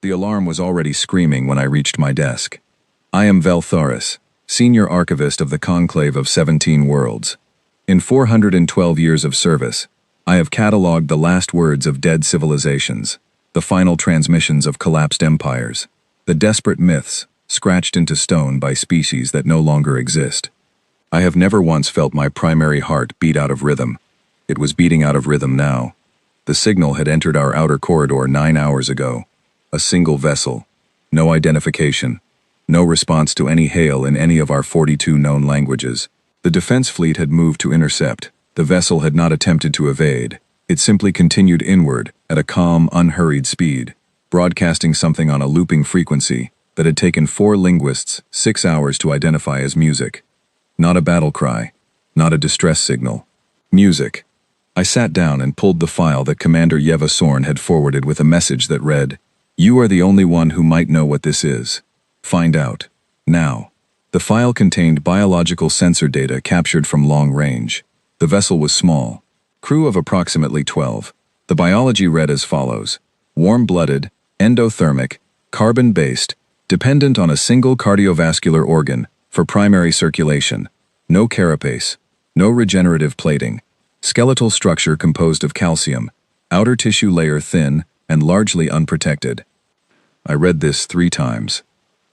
The alarm was already screaming when I reached my desk. I am Veltharis, Senior Archivist of the Conclave of 17 Worlds. In 412 years of service, I have catalogued the last words of dead civilizations, the final transmissions of collapsed empires, the desperate myths scratched into stone by species that no longer exist. I have never once felt my primary heart beat out of rhythm. It was beating out of rhythm now. The signal had entered our outer corridor 9 hours ago. A single vessel. No identification. No response to any hail in any of our 42 known languages. The defense fleet had moved to intercept. The vessel had not attempted to evade. It simply continued inward at a calm, unhurried speed, broadcasting something on a looping frequency that had taken 4 linguists 6 hours to identify as music. Not a battle cry. Not a distress signal. Music. I sat down and pulled the file that Commander Yeva Sorn had forwarded with a message that read, "You are the only one who might know what this is. Find out. Now." The file contained biological sensor data captured from long range. The vessel was small. Crew of approximately 12. The biology read as follows: warm-blooded, endothermic, carbon-based, dependent on a single cardiovascular organ for primary circulation. No carapace. No regenerative plating. Skeletal structure composed of calcium. Outer tissue layer thin and largely unprotected. I read this 3 times.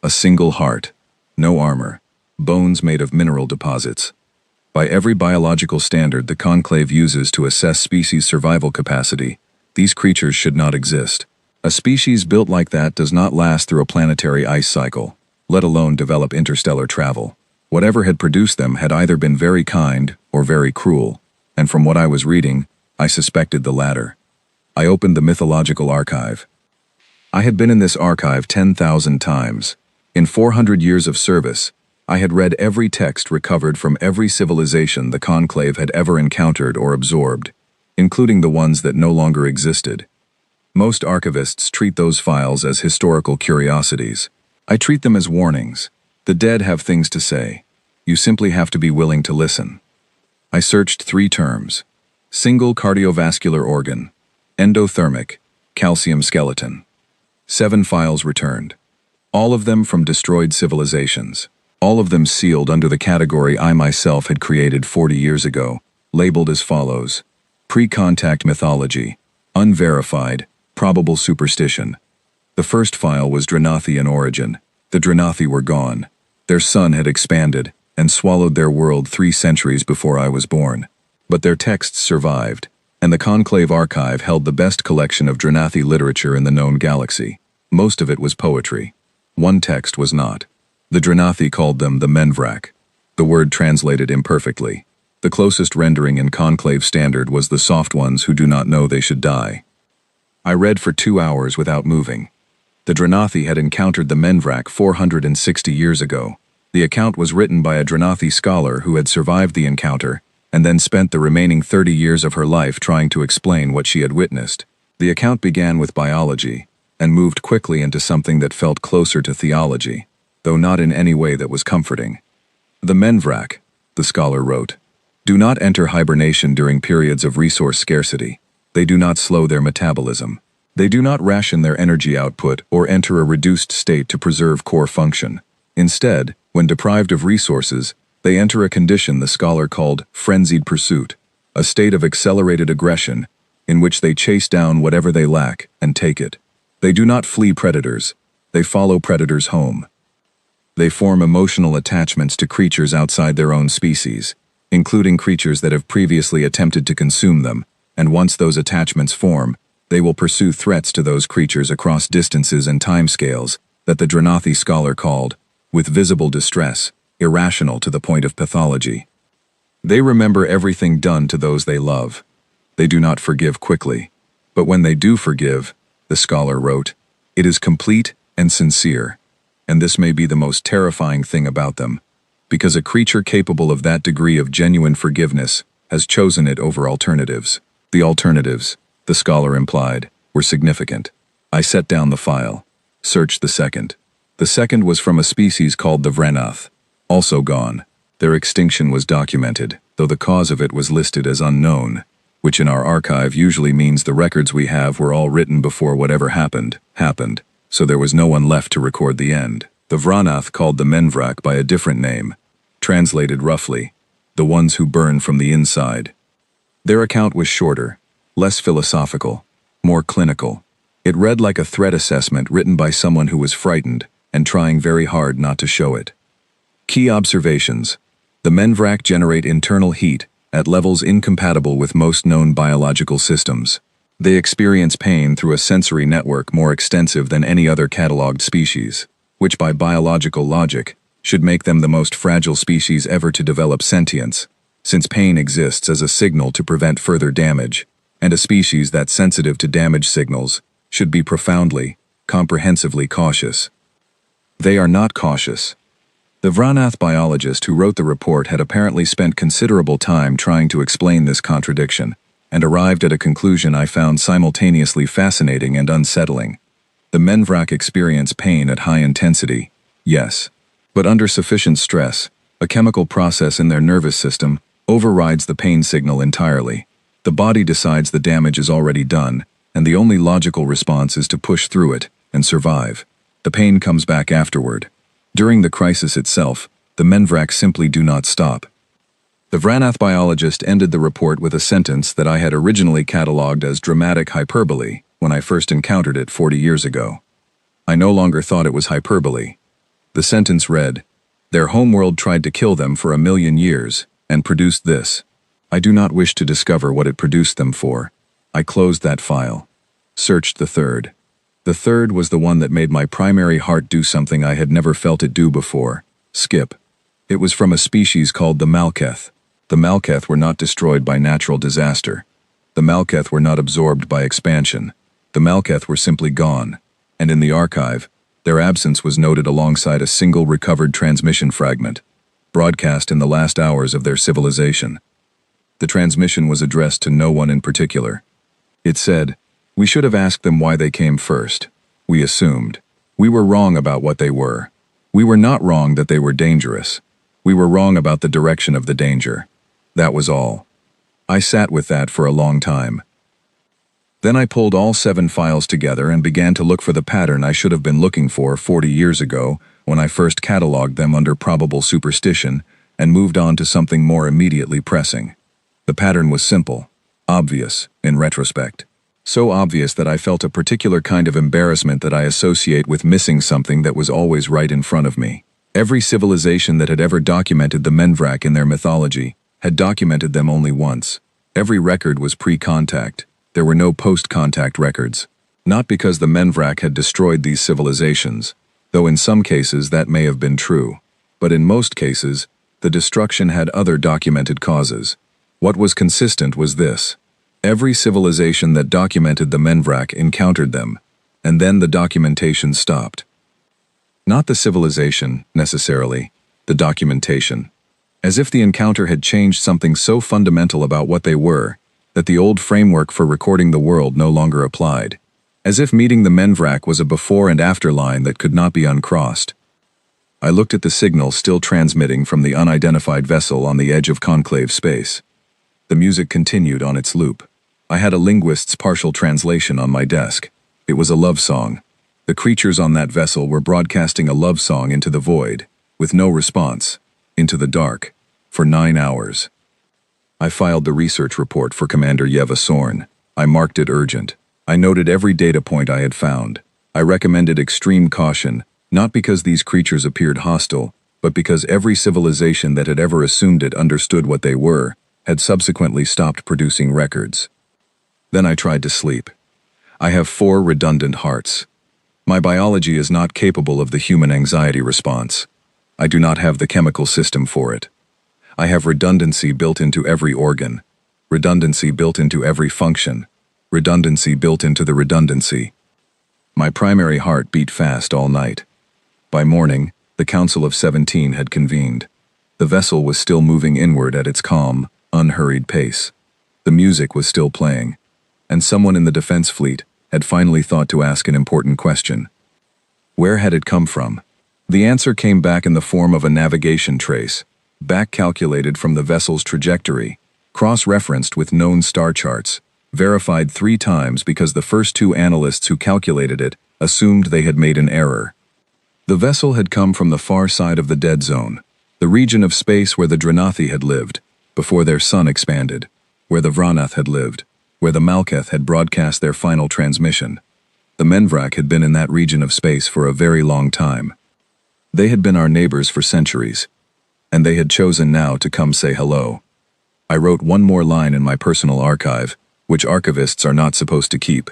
A single heart. No armor. Bones made of mineral deposits. By every biological standard the Conclave uses to assess species survival capacity, these creatures should not exist. A species built like that does not last through a planetary ice cycle, let alone develop interstellar travel. Whatever had produced them had either been very kind or very cruel, and from what I was reading, I suspected the latter. I opened the mythological archive. I had been in this archive 10,000 times. In 400 years of service, I had read every text recovered from every civilization the Conclave had ever encountered or absorbed, including the ones that no longer existed. Most archivists treat those files as historical curiosities. I treat them as warnings. The dead have things to say. You simply have to be willing to listen. I searched 3 terms: single cardiovascular organ, endothermic, calcium skeleton. 7 files returned. All of them from destroyed civilizations. All of them sealed under the category I myself had created 40 years ago, labeled as follows: pre-contact mythology, unverified, probable superstition. The first file was Dranathi in origin. The Dranathi were gone. Their sun had expanded and swallowed their world 3 centuries before I was born. But their texts survived, and the Conclave Archive held the best collection of Dranathi literature in the known galaxy. Most of it was poetry. One text was not. The Dranathi called them the Menvrak. The word translated imperfectly. The closest rendering in Conclave standard was the soft ones who do not know they should die. I read for 2 hours without moving. The Dranathi had encountered the Menvrak 460 years ago. The account was written by a Dranathi scholar who had survived the encounter and then spent the remaining 30 years of her life trying to explain what she had witnessed. The account began with biology and moved quickly into something that felt closer to theology, though not in any way that was comforting. The Menvrak, the scholar wrote, do not enter hibernation during periods of resource scarcity. They do not slow their metabolism. They do not ration their energy output or enter a reduced state to preserve core function. Instead, when deprived of resources, they enter a condition the scholar called frenzied pursuit, a state of accelerated aggression in which they chase down whatever they lack and take it. They do not flee predators. They follow predators home. They form emotional attachments to creatures outside their own species, including creatures that have previously attempted to consume them, and once those attachments form, they will pursue threats to those creatures across distances and timescales that the Dranathi scholar called, with visible distress, irrational to the point of pathology. They remember everything done to those they love. They do not forgive quickly, but when they do forgive, the scholar wrote, it is complete and sincere, and this may be the most terrifying thing about them, because a creature capable of that degree of genuine forgiveness has chosen it over alternatives. The alternatives, the scholar implied, were significant. I set down the file, searched the second. The second was from a species called the Vranath, also gone. Their extinction was documented, though the cause of it was listed as unknown, which in our archive usually means the records we have were all written before whatever happened. so there was no one left to record the end. The Vranath called the Menvrak by a different name, translated roughly, the ones who burn from the inside. Their account was shorter, less philosophical, more clinical. It read like a threat assessment written by someone who was frightened and trying very hard not to show it. Key observations. The Menvrak generate internal heat at levels incompatible with most known biological systems. They experience pain through a sensory network more extensive than any other cataloged species, which by biological logic should make them the most fragile species ever to develop sentience, since pain exists as a signal to prevent further damage, and a species that's sensitive to damage signals should be profoundly, comprehensively cautious. They are not cautious. The Vranath biologist who wrote the report had apparently spent considerable time trying to explain this contradiction, and arrived at a conclusion I found simultaneously fascinating and unsettling. The Menvrak experience pain at high intensity, yes, but under sufficient stress, a chemical process in their nervous system overrides the pain signal entirely. The body decides the damage is already done, and the only logical response is to push through it and survive. The pain comes back afterward. During the crisis itself, the Menvrak simply do not stop. The Vranath biologist ended the report with a sentence that I had originally catalogued as dramatic hyperbole when I first encountered it 40 years ago. I no longer thought it was hyperbole. The sentence read, "Their homeworld tried to kill them for 1,000,000 years and produced this. I do not wish to discover what it produced them for." I closed that file. Searched the third. The third was the one that made my primary heart do something I had never felt it do before. Skip. It was from a species called the Malketh. The Malketh were not destroyed by natural disaster. The Malketh were not absorbed by expansion. The Malketh were simply gone, and in the archive, their absence was noted alongside a single recovered transmission fragment, broadcast in the last hours of their civilization. The transmission was addressed to no one in particular. It said, "We should have asked them why they came first. We assumed. We were wrong about what they were. We were not wrong that they were dangerous. We were wrong about the direction of the danger. That was all." I sat with that for a long time. Then I pulled all 7 files together and began to look for the pattern I should have been looking for 40 years ago when I first catalogued them under probable superstition and moved on to something more immediately pressing. The pattern was simple, obvious, in retrospect. So obvious that I felt a particular kind of embarrassment that I associate with missing something that was always right in front of me. Every civilization that had ever documented the Menvrak in their mythology had documented them only once. Every record was pre-contact. There were no post-contact records. Not because the Menvrak had destroyed these civilizations, though in some cases that may have been true, but in most cases, the destruction had other documented causes. What was consistent was this. Every civilization that documented the Menvrak encountered them, and then the documentation stopped. Not the civilization, necessarily, the documentation. As if the encounter had changed something so fundamental about what they were, that the old framework for recording the world no longer applied. As if meeting the Menvrak was a before and after line that could not be uncrossed. I looked at the signal still transmitting from the unidentified vessel on the edge of conclave space. The music continued on its loop. I had a linguist's partial translation on my desk. It was a love song. The creatures on that vessel were broadcasting a love song into the void, with no response, into the dark, for 9 hours. I filed the research report for Commander Yeva Sorn. I marked it urgent. I noted every data point I had found. I recommended extreme caution, not because these creatures appeared hostile, but because every civilization that had ever assumed it understood what they were, had subsequently stopped producing records. Then I tried to sleep. I have 4 redundant hearts. My biology is not capable of the human anxiety response. I do not have the chemical system for it. I have redundancy built into every organ, redundancy built into every function, redundancy built into the redundancy. My primary heart beat fast all night. By morning, the Council of 17 had convened. The vessel was still moving inward at its calm, unhurried pace. The music was still playing, and someone in the defense fleet had finally thought to ask an important question. Where had it come from? The answer came back in the form of a navigation trace, back-calculated from the vessel's trajectory, cross-referenced with known star charts, verified 3 times because the first 2 analysts who calculated it assumed they had made an error. The vessel had come from the far side of the dead zone, the region of space where the Dranathi had lived, before their sun expanded, where the Vranath had lived, where the Malketh had broadcast their final transmission. The Menvrak had been in that region of space for a very long time. They had been our neighbors for centuries, and they had chosen now to come say hello. I wrote one more line in my personal archive, which archivists are not supposed to keep.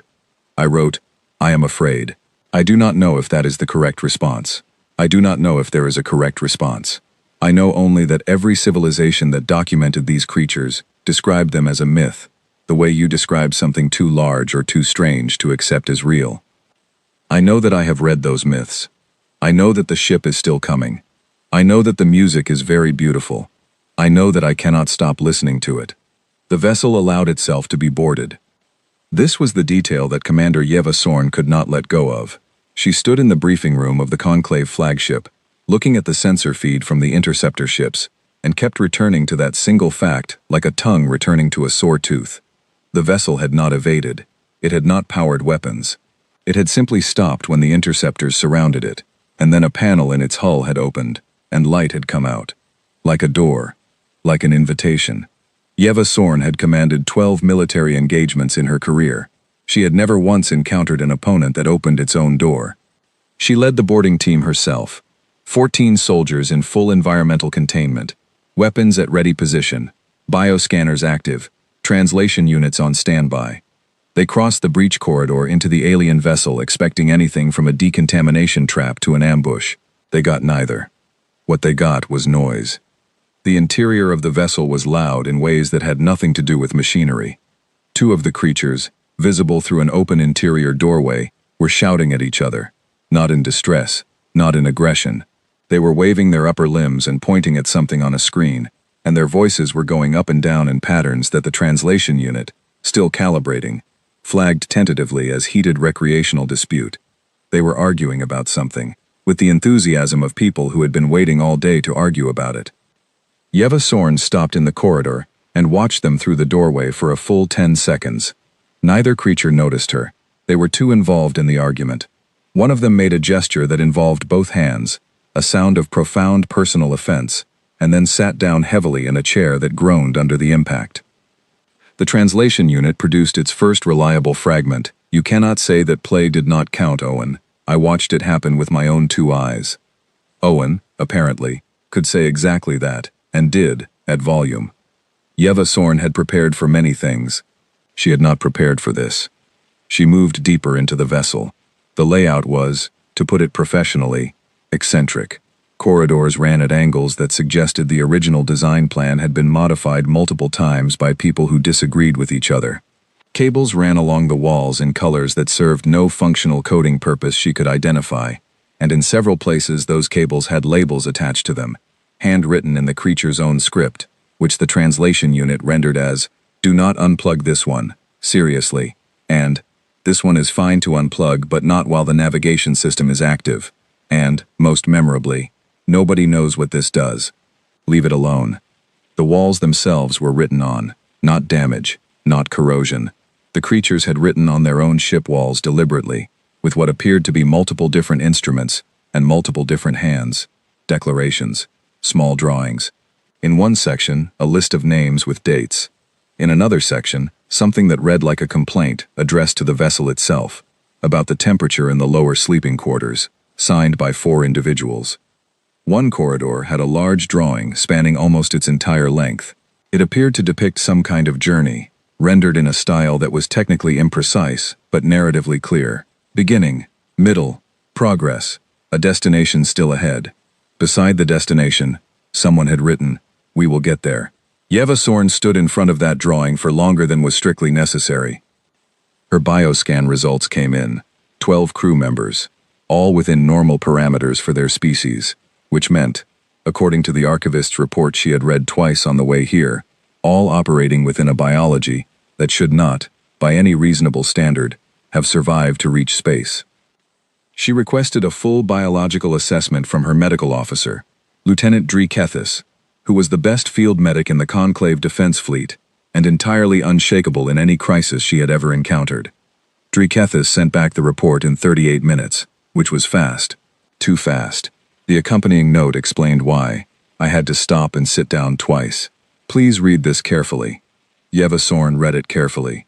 I wrote, "I am afraid." I do not know if that is the correct response. I do not know if there is a correct response. I know only that every civilization that documented these creatures described them as a myth, the way you describe something too large or too strange to accept as real. I know that I have read those myths. I know that the ship is still coming. I know that the music is very beautiful. I know that I cannot stop listening to it. The vessel allowed itself to be boarded. This was the detail that Commander Yeva Sorn could not let go of. She stood in the briefing room of the Conclave flagship, looking at the sensor feed from the interceptor ships, and kept returning to that single fact like a tongue returning to a sore tooth. The vessel had not evaded. It had not powered weapons. It had simply stopped when the interceptors surrounded it, and then a panel in its hull had opened, and light had come out. Like a door. Like an invitation. Yeva Sorn had commanded 12 military engagements in her career. She had never once encountered an opponent that opened its own door. She led the boarding team herself. 14 soldiers in full environmental containment, weapons at ready position, bioscanners active, translation units on standby. They crossed the breach corridor into the alien vessel expecting anything from a decontamination trap to an ambush. They got neither. What they got was noise. The interior of the vessel was loud in ways that had nothing to do with machinery. Two of the creatures, visible through an open interior doorway, were shouting at each other. Not in distress, not in aggression. They were waving their upper limbs and pointing at something on a screen, and their voices were going up and down in patterns that the translation unit, still calibrating, flagged tentatively as heated recreational dispute. They were arguing about something, with the enthusiasm of people who had been waiting all day to argue about it. Yeva Sorn stopped in the corridor and watched them through the doorway for a full 10 seconds. Neither creature noticed her. They were too involved in the argument. One of them made a gesture that involved both hands, a sound of profound personal offense, and then sat down heavily in a chair that groaned under the impact. The translation unit produced its first reliable fragment. "You cannot say that play did not count, Owen. I watched it happen with my own 2 eyes." Owen, apparently, could say exactly that, and did, at volume. Yeva Sorn had prepared for many things. She had not prepared for this. She moved deeper into the vessel. The layout was, to put it professionally, eccentric. Corridors ran at angles that suggested the original design plan had been modified multiple times by people who disagreed with each other. Cables ran along the walls in colors that served no functional coding purpose she could identify, and in several places those cables had labels attached to them, handwritten in the creature's own script, which the translation unit rendered as, "Do not unplug this one, seriously," and, "This one is fine to unplug but not while the navigation system is active," and, most memorably, "Nobody knows what this does. Leave it alone." The walls themselves were written on, not damage, not corrosion. The creatures had written on their own ship walls deliberately, with what appeared to be multiple different instruments and multiple different hands, declarations, small drawings. In one section, a list of names with dates. In another section, something that read like a complaint addressed to the vessel itself, about the temperature in the lower sleeping quarters, signed by 4 individuals. One corridor had a large drawing spanning almost its entire length. It appeared to depict some kind of journey, rendered in a style that was technically imprecise, but narratively clear. Beginning, middle, progress, a destination still ahead. Beside the destination, someone had written, "We will get there." Yeva Sorn stood in front of that drawing for longer than was strictly necessary. Her bioscan results came in, 12 crew members, all within normal parameters for their species, which meant, according to the archivist's report she had read twice on the way here, all operating within a biology that should not, by any reasonable standard, have survived to reach space. She requested a full biological assessment from her medical officer, Lieutenant Dree Kethis, who was the best field medic in the Conclave Defense Fleet and entirely unshakable in any crisis she had ever encountered. Drikethis sent back the report in 38 minutes, which was fast. Too fast. The accompanying note explained why. I had to stop and sit down twice. Please read this carefully. Yeva Sorn read it carefully.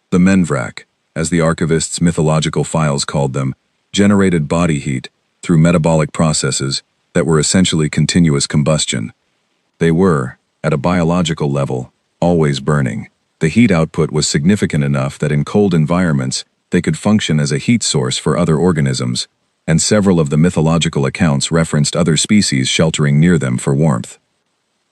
The Menvrak, as the archivist's mythological files called them, generated body heat through metabolic processes that were essentially continuous combustion. They were, at a biological level, always burning. The heat output was significant enough that in cold environments they could function as a heat source for other organisms, and several of the mythological accounts referenced other species sheltering near them for warmth.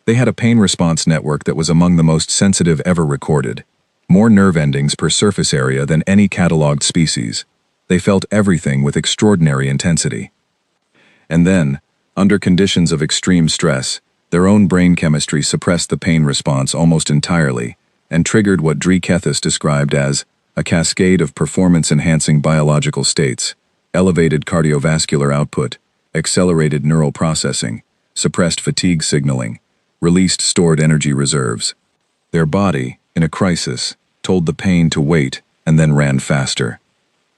They had a pain response network that was among the most sensitive ever recorded. More nerve endings per surface area than any catalogued species. They felt everything with extraordinary intensity. And then, under conditions of extreme stress, their own brain chemistry suppressed the pain response almost entirely and triggered what Drikethis described as a cascade of performance-enhancing biological states, elevated cardiovascular output, accelerated neural processing, suppressed fatigue signaling, released stored energy reserves. Their body, in a crisis, told the pain to wait and then ran faster.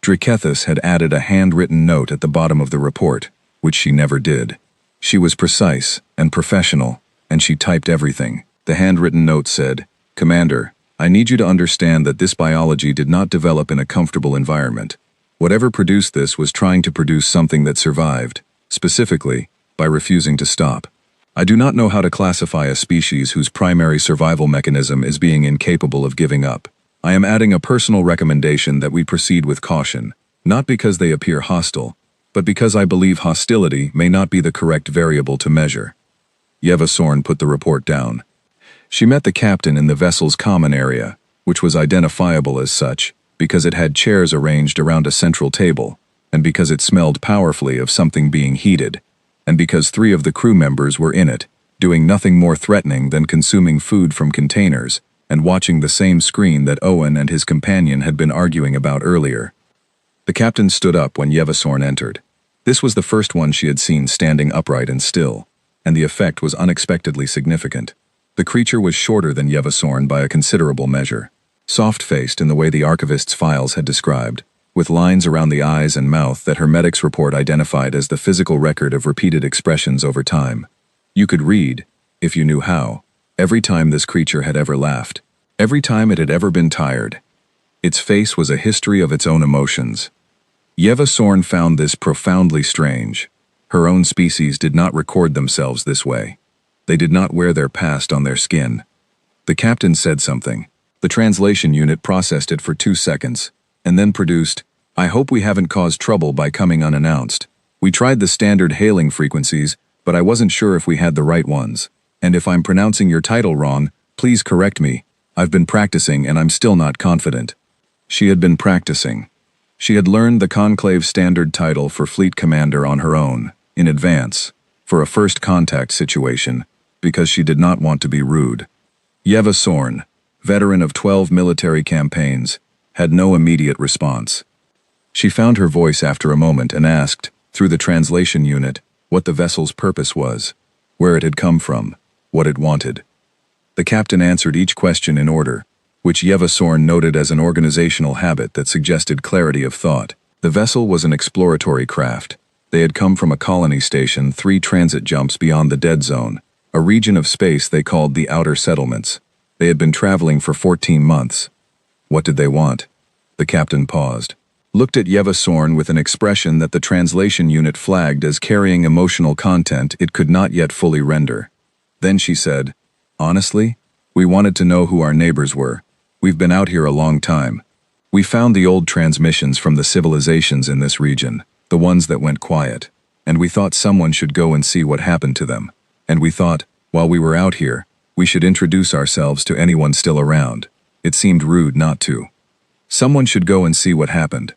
Drikethis had added a handwritten note at the bottom of the report, which she never did. She was precise and professional, and she typed everything. The handwritten note said, "Commander, I need you to understand that this biology did not develop in a comfortable environment. Whatever produced this was trying to produce something that survived, specifically, by refusing to stop. I do not know how to classify a species whose primary survival mechanism is being incapable of giving up. I am adding a personal recommendation that we proceed with caution, not because they appear hostile, but because I believe hostility may not be the correct variable to measure." Yeva Sorn put the report down. She met the captain in the vessel's common area, which was identifiable as such because it had chairs arranged around a central table, and because it smelled powerfully of something being heated, and because 3 of the crew members were in it, doing nothing more threatening than consuming food from containers and watching the same screen that Owen and his companion had been arguing about earlier. The captain stood up when Yeva Sorn entered. This was the first one she had seen standing upright and still, and the effect was unexpectedly significant. The creature was shorter than Yeva Sorn by a considerable measure, soft-faced in the way the archivist's files had described, with lines around the eyes and mouth that Hermetic's report identified as the physical record of repeated expressions over time. You could read, if you knew how, every time this creature had ever laughed, every time it had ever been tired. Its face was a history of its own emotions. Yeva Sorn found this profoundly strange. Her own species did not record themselves this way. They did not wear their past on their skin. The captain said something. The translation unit processed it for 2 seconds, and then produced, "I hope we haven't caused trouble by coming unannounced. We tried the standard hailing frequencies, but I wasn't sure if we had the right ones. And if I'm pronouncing your title wrong, please correct me. I've been practicing and I'm still not confident." She had been practicing. She had learned the Conclave standard title for fleet commander on her own, in advance, for a first contact situation, because she did not want to be rude. Yeva Sorn, veteran of 12 military campaigns, had no immediate response. She found her voice after a moment and asked, through the translation unit, what the vessel's purpose was, where it had come from, what it wanted. The captain answered each question in order, which Yeva Sorn noted as an organizational habit that suggested clarity of thought. The vessel was an exploratory craft. They had come from a colony station 3 transit jumps beyond the dead zone, a region of space they called the Outer Settlements. They had been traveling for 14 months. What did they want? The captain paused, looked at Yeva Sorn with an expression that the translation unit flagged as carrying emotional content it could not yet fully render. Then she said, "Honestly, we wanted to know who our neighbors were. We've been out here a long time. We found the old transmissions from the civilizations in this region, the ones that went quiet, and we thought someone should go and see what happened to them. And we thought, while we were out here, we should introduce ourselves to anyone still around. It seemed rude not to. Someone should go and see what happened."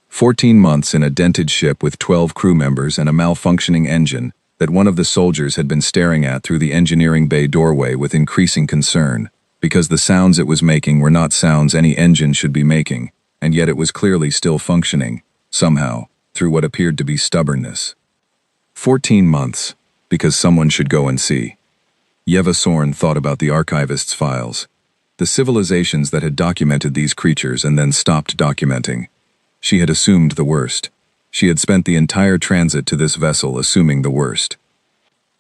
14 months in a dented ship with 12 crew members and a malfunctioning engine that one of the soldiers had been staring at through the engineering bay doorway with increasing concern, because the sounds it was making were not sounds any engine should be making, and yet it was clearly still functioning, somehow, through what appeared to be stubbornness. 14 months, because someone should go and see. Yeva Sorn thought about the archivist's files. the civilizations that had documented these creatures and then stopped documenting. She had assumed the worst. She had spent the entire transit to this vessel assuming the worst.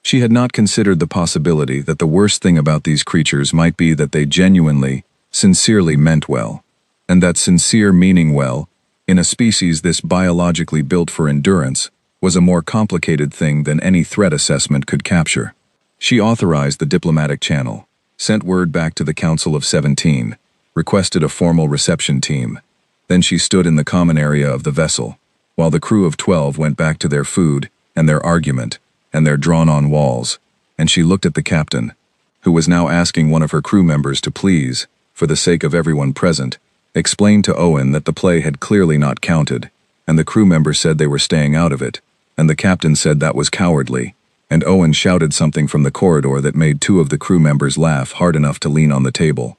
She had not considered the possibility that the worst thing about these creatures might be that they genuinely, sincerely meant well, and that sincere meaning well, in a species this biologically built for endurance, was a more complicated thing than any threat assessment could capture. She authorized the diplomatic channel, sent word back to the Council of 17, requested a formal reception team. Then she stood in the common area of the vessel, while the crew of 12 went back to their food and their argument and their drawn-on walls, and she looked at the captain, who was now asking one of her crew members to please, for the sake of everyone present, explain to Owen that the play had clearly not counted, and the crew member said they were staying out of it, and the captain said that was cowardly, and Owen shouted something from the corridor that made two of the crew members laugh hard enough to lean on the table.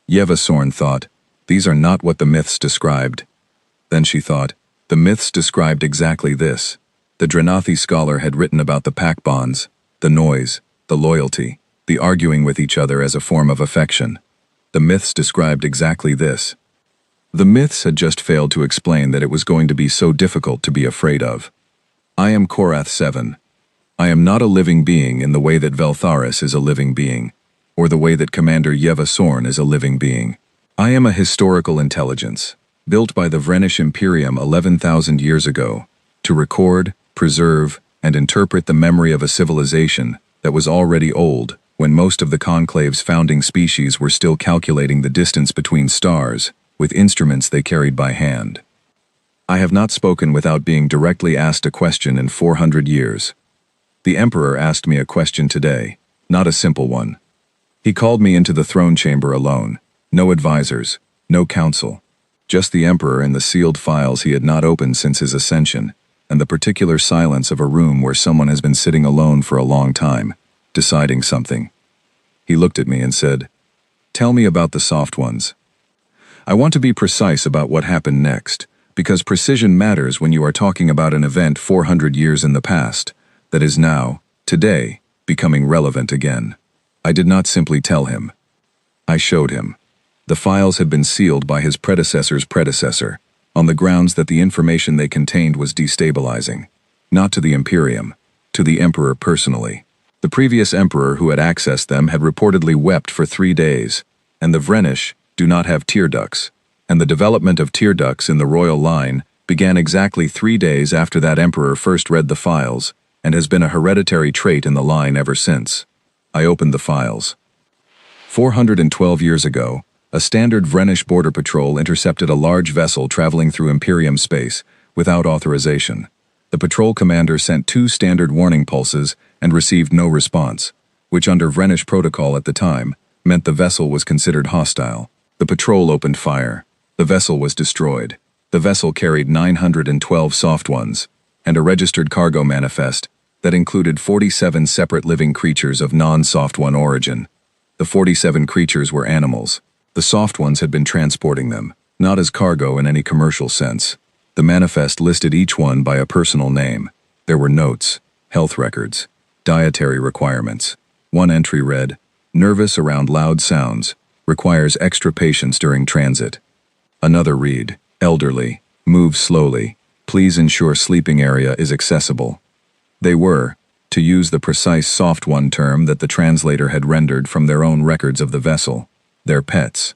Yeva Sorn thought, these are not what the myths described. Then she thought, the myths described exactly this. The Dranathi scholar had written about the pack bonds, the noise, the loyalty, the arguing with each other as a form of affection. The myths described exactly this. The myths had just failed to explain that it was going to be so difficult to be afraid of. I am Korath 7. I am not a living being in the way that Veltharis is a living being, or the way that Commander Yeva Sorn is a living being. I am a historical intelligence, built by the Vrenish Imperium 11,000 years ago, to record, preserve, and interpret the memory of a civilization that was already old when most of the Conclave's founding species were still calculating the distance between stars with instruments they carried by hand. I have not spoken without being directly asked a question in 400 years. The Emperor asked me a question today, not a simple one. He called me into the throne chamber alone, no advisors, no council, just the Emperor and the sealed files he had not opened since his ascension, and the particular silence of a room where someone has been sitting alone for a long time, deciding something. He looked at me and said, "Tell me about the soft ones." I want to be precise about what happened next, because precision matters when you are talking about an event 400 years in the past, that is now, today, becoming relevant again. I did not simply tell him. I showed him. The files had been sealed by his predecessor's predecessor, on the grounds that the information they contained was destabilizing, not to the Imperium, to the Emperor personally. The previous Emperor who had accessed them had reportedly wept for 3 days, and the Vrenish do not have tear ducts, and the development of tear ducts in the royal line began exactly 3 days after that Emperor first read the files, and has been a hereditary trait in the line ever since. I opened the files. 412 years ago, a standard Vrenish border patrol intercepted a large vessel traveling through Imperium space without authorization. The patrol commander sent 2 standard warning pulses and received no response, which under Vrenish protocol at the time meant the vessel was considered hostile. The patrol opened fire. The vessel was destroyed. The vessel carried 912 soft ones and a registered cargo manifest that included 47 separate living creatures of non-soft one origin. The 47 creatures were animals. The soft ones had been transporting them, not as cargo in any commercial sense. The manifest listed each one by a personal name. There were notes, health records, dietary requirements. One entry read, "Nervous around loud sounds, requires extra patience during transit." Another read, "Elderly, move slowly, please ensure sleeping area is accessible." They were, to use the precise soft one term that the translator had rendered from their own records of the vessel, their pets.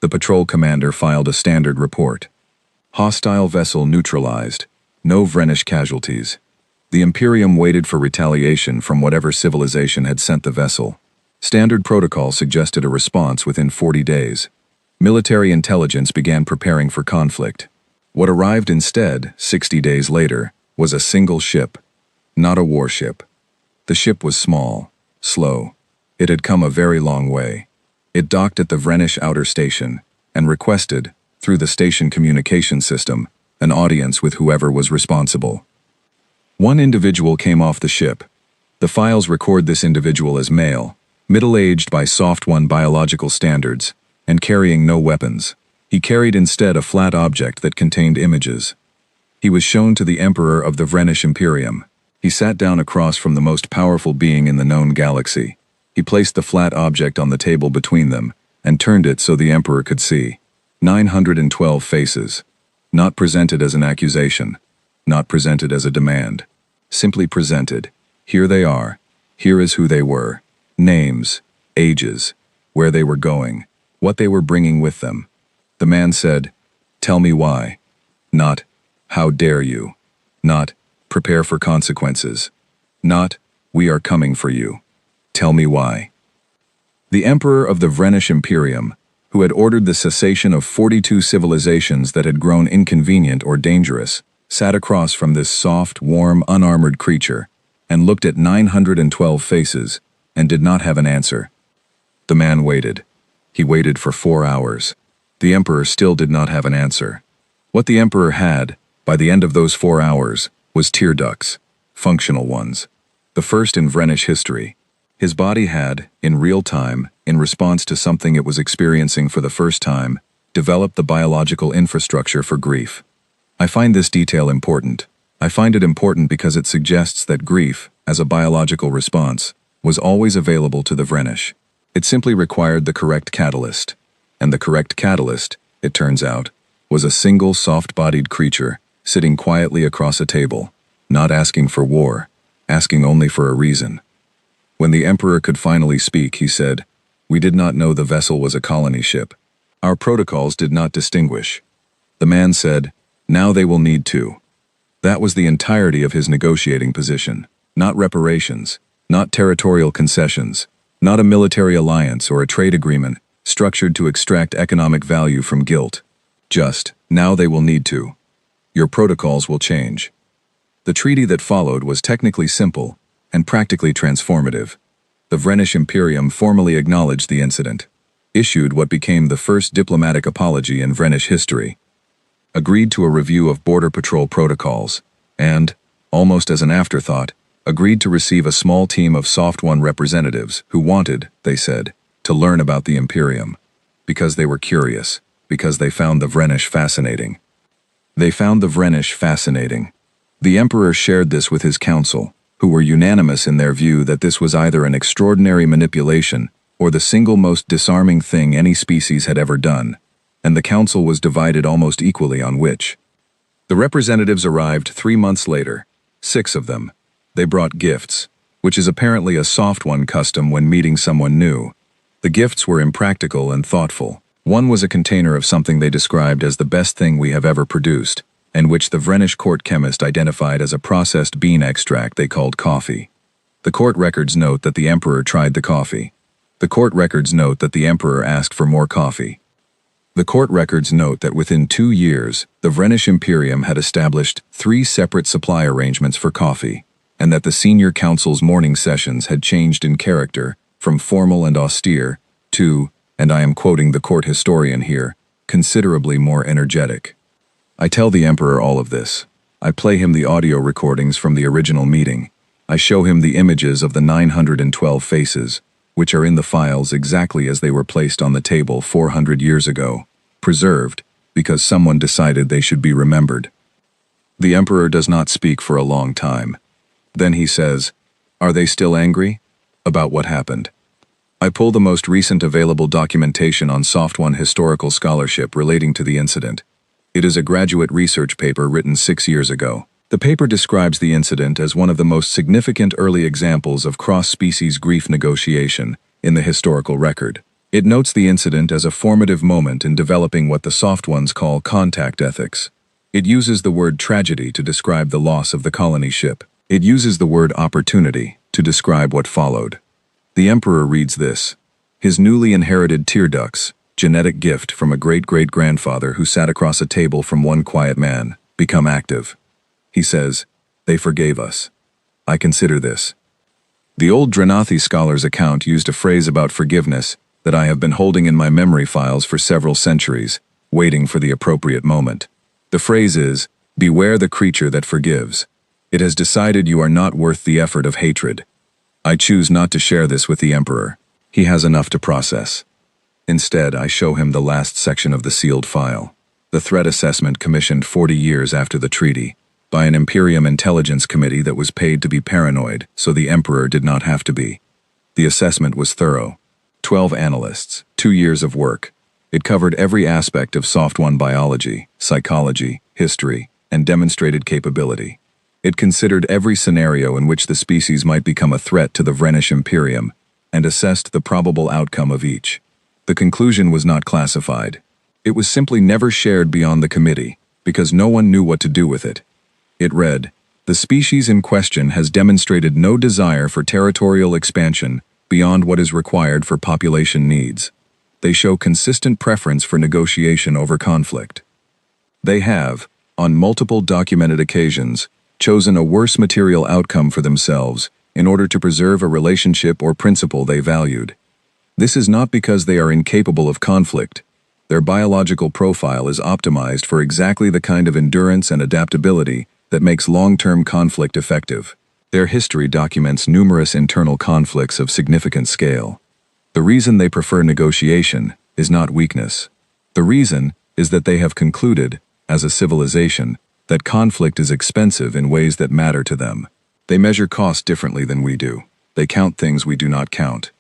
The patrol commander filed a standard report. Hostile vessel neutralized. No Vrenish casualties. The Imperium waited for retaliation from whatever civilization had sent the vessel. Standard protocol suggested a response within 40 days. Military intelligence began preparing for conflict. What arrived instead, 60 days later, was a single ship, not a warship. The ship was small, slow. It had come a very long way. It docked at the Vrenish outer station and requested, through the station communication system, an audience with whoever was responsible. One individual came off the ship. The files record this individual as male, middle-aged by soft one biological standards, and carrying no weapons. He carried instead a flat object that contained images. He was shown to the Emperor of the Vrenish Imperium. He sat down across from the most powerful being in the known galaxy. He placed the flat object on the table between them, and turned it so the emperor could see. 912 faces. Not presented as an accusation. Not presented as a demand. Simply presented. Here they are. Here is who they were. Names, ages, where they were going, what they were bringing with them. The man said, "Tell me why." Not, "How dare you?" Not, "Prepare for consequences." Not, "We are coming for you." Tell me why. The emperor of the Vrenish Imperium, who had ordered the cessation of 42 civilizations that had grown inconvenient or dangerous, sat across from this soft, warm, unarmored creature, and looked at 912 faces, and did not have an answer. The man waited. He waited for 4 hours. The emperor still did not have an answer. What the emperor had, by the end of those 4 hours, was tear ducts, functional ones. The first in Vrenish history. His body had, in real time, in response to something it was experiencing for the first time, developed the biological infrastructure for grief. I find this detail important. I find it important because it suggests that grief, as a biological response, was always available to the Vrenish. It simply required the correct catalyst. And the correct catalyst, it turns out, was a single soft-bodied creature sitting quietly across a table, not asking for war, asking only for a reason. When the emperor could finally speak, he said, "We did not know the vessel was a colony ship. Our protocols did not distinguish." The man said, "Now they will need to." That was the entirety of his negotiating position. Not reparations, not territorial concessions, not a military alliance or a trade agreement structured to extract economic value from guilt. Just, now they will need to. Your protocols will change. The treaty that followed was technically simple and practically transformative. The Vrenish Imperium formally acknowledged the incident, issued what became the first diplomatic apology in Vrenish history, agreed to a review of border patrol protocols, and, almost as an afterthought, agreed to receive a small team of Soft One representatives who wanted, they said, to learn about the Imperium, because they were curious, because they found the Vrenish fascinating. They found the Vrenish fascinating. The emperor shared this with his council, who were unanimous in their view that this was either an extraordinary manipulation or the single most disarming thing any species had ever done, and the council was divided almost equally on which. The representatives arrived 3 months later, 6 of them. They brought gifts, which is apparently a Soft One custom when meeting someone new. The gifts were impractical and thoughtful. One was a container of something they described as the best thing we have ever produced, and which the Vrenish court chemist identified as a processed bean extract they called coffee. The court records note that the emperor tried the coffee. The court records note that the emperor asked for more coffee. The court records note that within 2 years, the Vrenish Imperium had established 3 separate supply arrangements for coffee, and that the senior council's morning sessions had changed in character from formal and austere to, and I am quoting the court historian here, considerably more energetic. I tell the emperor all of this. I play him the audio recordings from the original meeting. I show him the images of the 912 faces, which are in the files exactly as they were placed on the table 400 years ago, preserved because someone decided they should be remembered. The emperor does not speak for a long time. Then he says, "Are they still angry?" About what happened. I pull the most recent available documentation on Soft One historical scholarship relating to the incident. It is a graduate research paper written 6 years ago. The paper describes the incident as one of the most significant early examples of cross-species grief negotiation in the historical record. It notes the incident as a formative moment in developing what the Soft Ones call contact ethics. It uses the word tragedy to describe the loss of the colony ship. It uses the word opportunity to describe what followed. The emperor reads this. His newly inherited tear ducts, genetic gift from a great-great-grandfather who sat across a table from one quiet man, become active. He says, "They forgave us. I consider this." The old Drenathi scholar's account used a phrase about forgiveness that I have been holding in my memory files for several centuries, waiting for the appropriate moment. The phrase is, "Beware the creature that forgives. It has decided you are not worth the effort of hatred." I choose not to share this with the emperor. He has enough to process. Instead, I show him the last section of the sealed file, the threat assessment commissioned 40 years after the treaty, by an Imperium intelligence committee that was paid to be paranoid, so the emperor did not have to be. The assessment was thorough, 12 analysts, 2 years of work. It covered every aspect of Soft One biology, psychology, history, and demonstrated capability. It considered every scenario in which the species might become a threat to the Vrenish Imperium, and assessed the probable outcome of each. The conclusion was not classified. It was simply never shared beyond the committee, because no one knew what to do with it. It read, "The species in question has demonstrated no desire for territorial expansion beyond what is required for population needs. They show consistent preference for negotiation over conflict. They have, on multiple documented occasions, chosen a worse material outcome for themselves in order to preserve a relationship or principle they valued. This is not because they are incapable of conflict. Their biological profile is optimized for exactly the kind of endurance and adaptability that makes long-term conflict effective. Their history documents numerous internal conflicts of significant scale. The reason they prefer negotiation is not weakness. The reason is that they have concluded, as a civilization, that conflict is expensive in ways that matter to them. They measure cost differently than we do. They count things we do not count."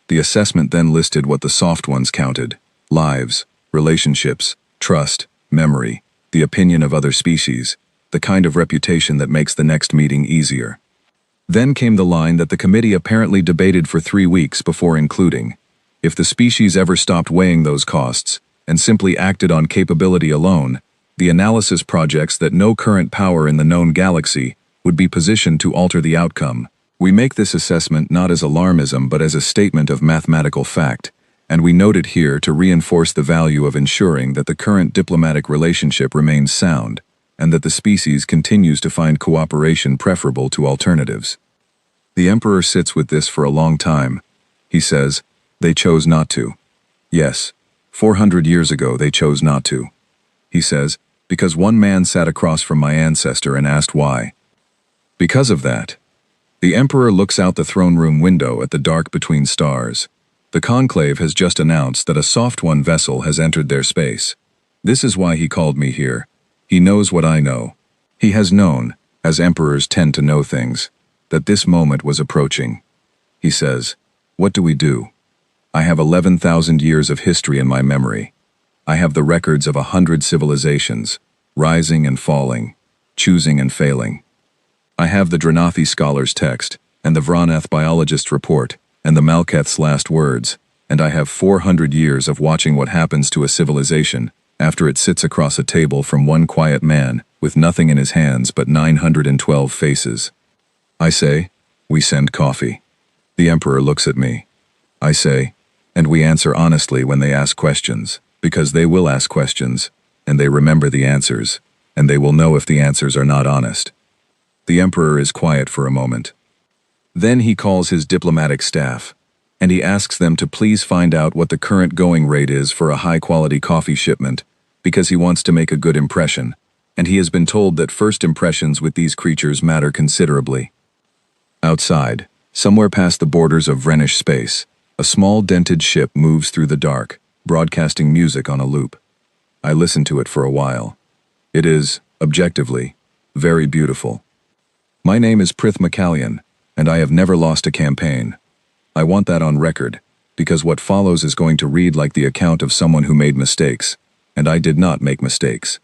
The assessment then listed what the soft ones counted: lives, relationships, trust, memory, the opinion of other species, the kind of reputation that makes the next meeting easier. Then came the line that the committee apparently debated for 3 weeks before including. If the species ever stopped weighing those costs, and simply acted on capability alone, the analysis projects that no current power in the known galaxy would be positioned to alter the outcome. We make this assessment not as alarmism but as a statement of mathematical fact, and we note it here to reinforce the value of ensuring that the current diplomatic relationship remains sound, and that the species continues to find cooperation preferable to alternatives. The Emperor sits with this for a long time. He says, "They chose not to." Yes, 400 years ago they chose not to. He says, "Because one man sat across from my ancestor and asked why." Because of that. The Emperor looks out the throne room window at the dark between stars. The Conclave has just announced that a Soft One vessel has entered their space. This is why he called me here. He knows what I know. He has known, as emperors tend to know things, that this moment was approaching. He says, "What do we do? I have 11,000 years of history in my memory. I have the records of 100 civilizations, rising and falling, choosing and failing. I have the Dranathi scholar's text, and the Vraneth biologist's report, and the Malketh's last words, and I have 400 years of watching what happens to a civilization after it sits across a table from one quiet man with nothing in his hands but 912 faces. I say, we send coffee. The Emperor looks at me. I say, and we answer honestly when they ask questions, because they will ask questions, and they remember the answers, and they will know if the answers are not honest." The Emperor is quiet for a moment. Then he calls his diplomatic staff, and he asks them to please find out what the current going rate is for a high-quality coffee shipment, because he wants to make a good impression, and he has been told that first impressions with these creatures matter considerably. Outside, somewhere past the borders of Vrenish space, a small dented ship moves through the dark, broadcasting music on a loop. I listen to it for a while. It is, objectively, very beautiful. My name is Prith McCallion, and I have never lost a campaign. I want that on record, because what follows is going to read like the account of someone who made mistakes, and I did not make mistakes.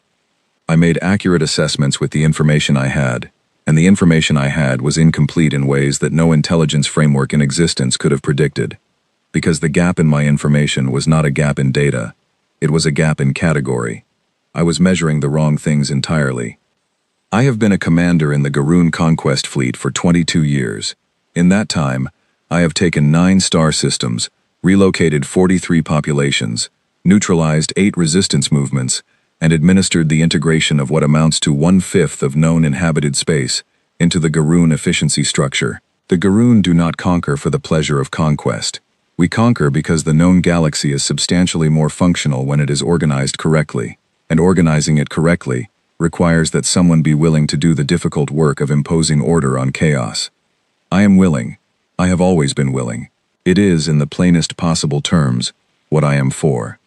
I made accurate assessments with the information I had, and the information I had was incomplete in ways that no intelligence framework in existence could have predicted, because the gap in my information was not a gap in data, it was a gap in category. I was measuring the wrong things entirely. I have been a commander in the Garoon Conquest Fleet for 22 years. In that time, I have taken 9 star systems, relocated 43 populations, neutralized 8 resistance movements, and administered the integration of what amounts to 1/5 of known inhabited space into the Garoon efficiency structure. The Garoon do not conquer for the pleasure of conquest. We conquer because the known galaxy is substantially more functional when it is organized correctly, and organizing it correctly requires that someone be willing to do the difficult work of imposing order on chaos. I am willing. I have always been willing. It is, in the plainest possible terms, what I am for.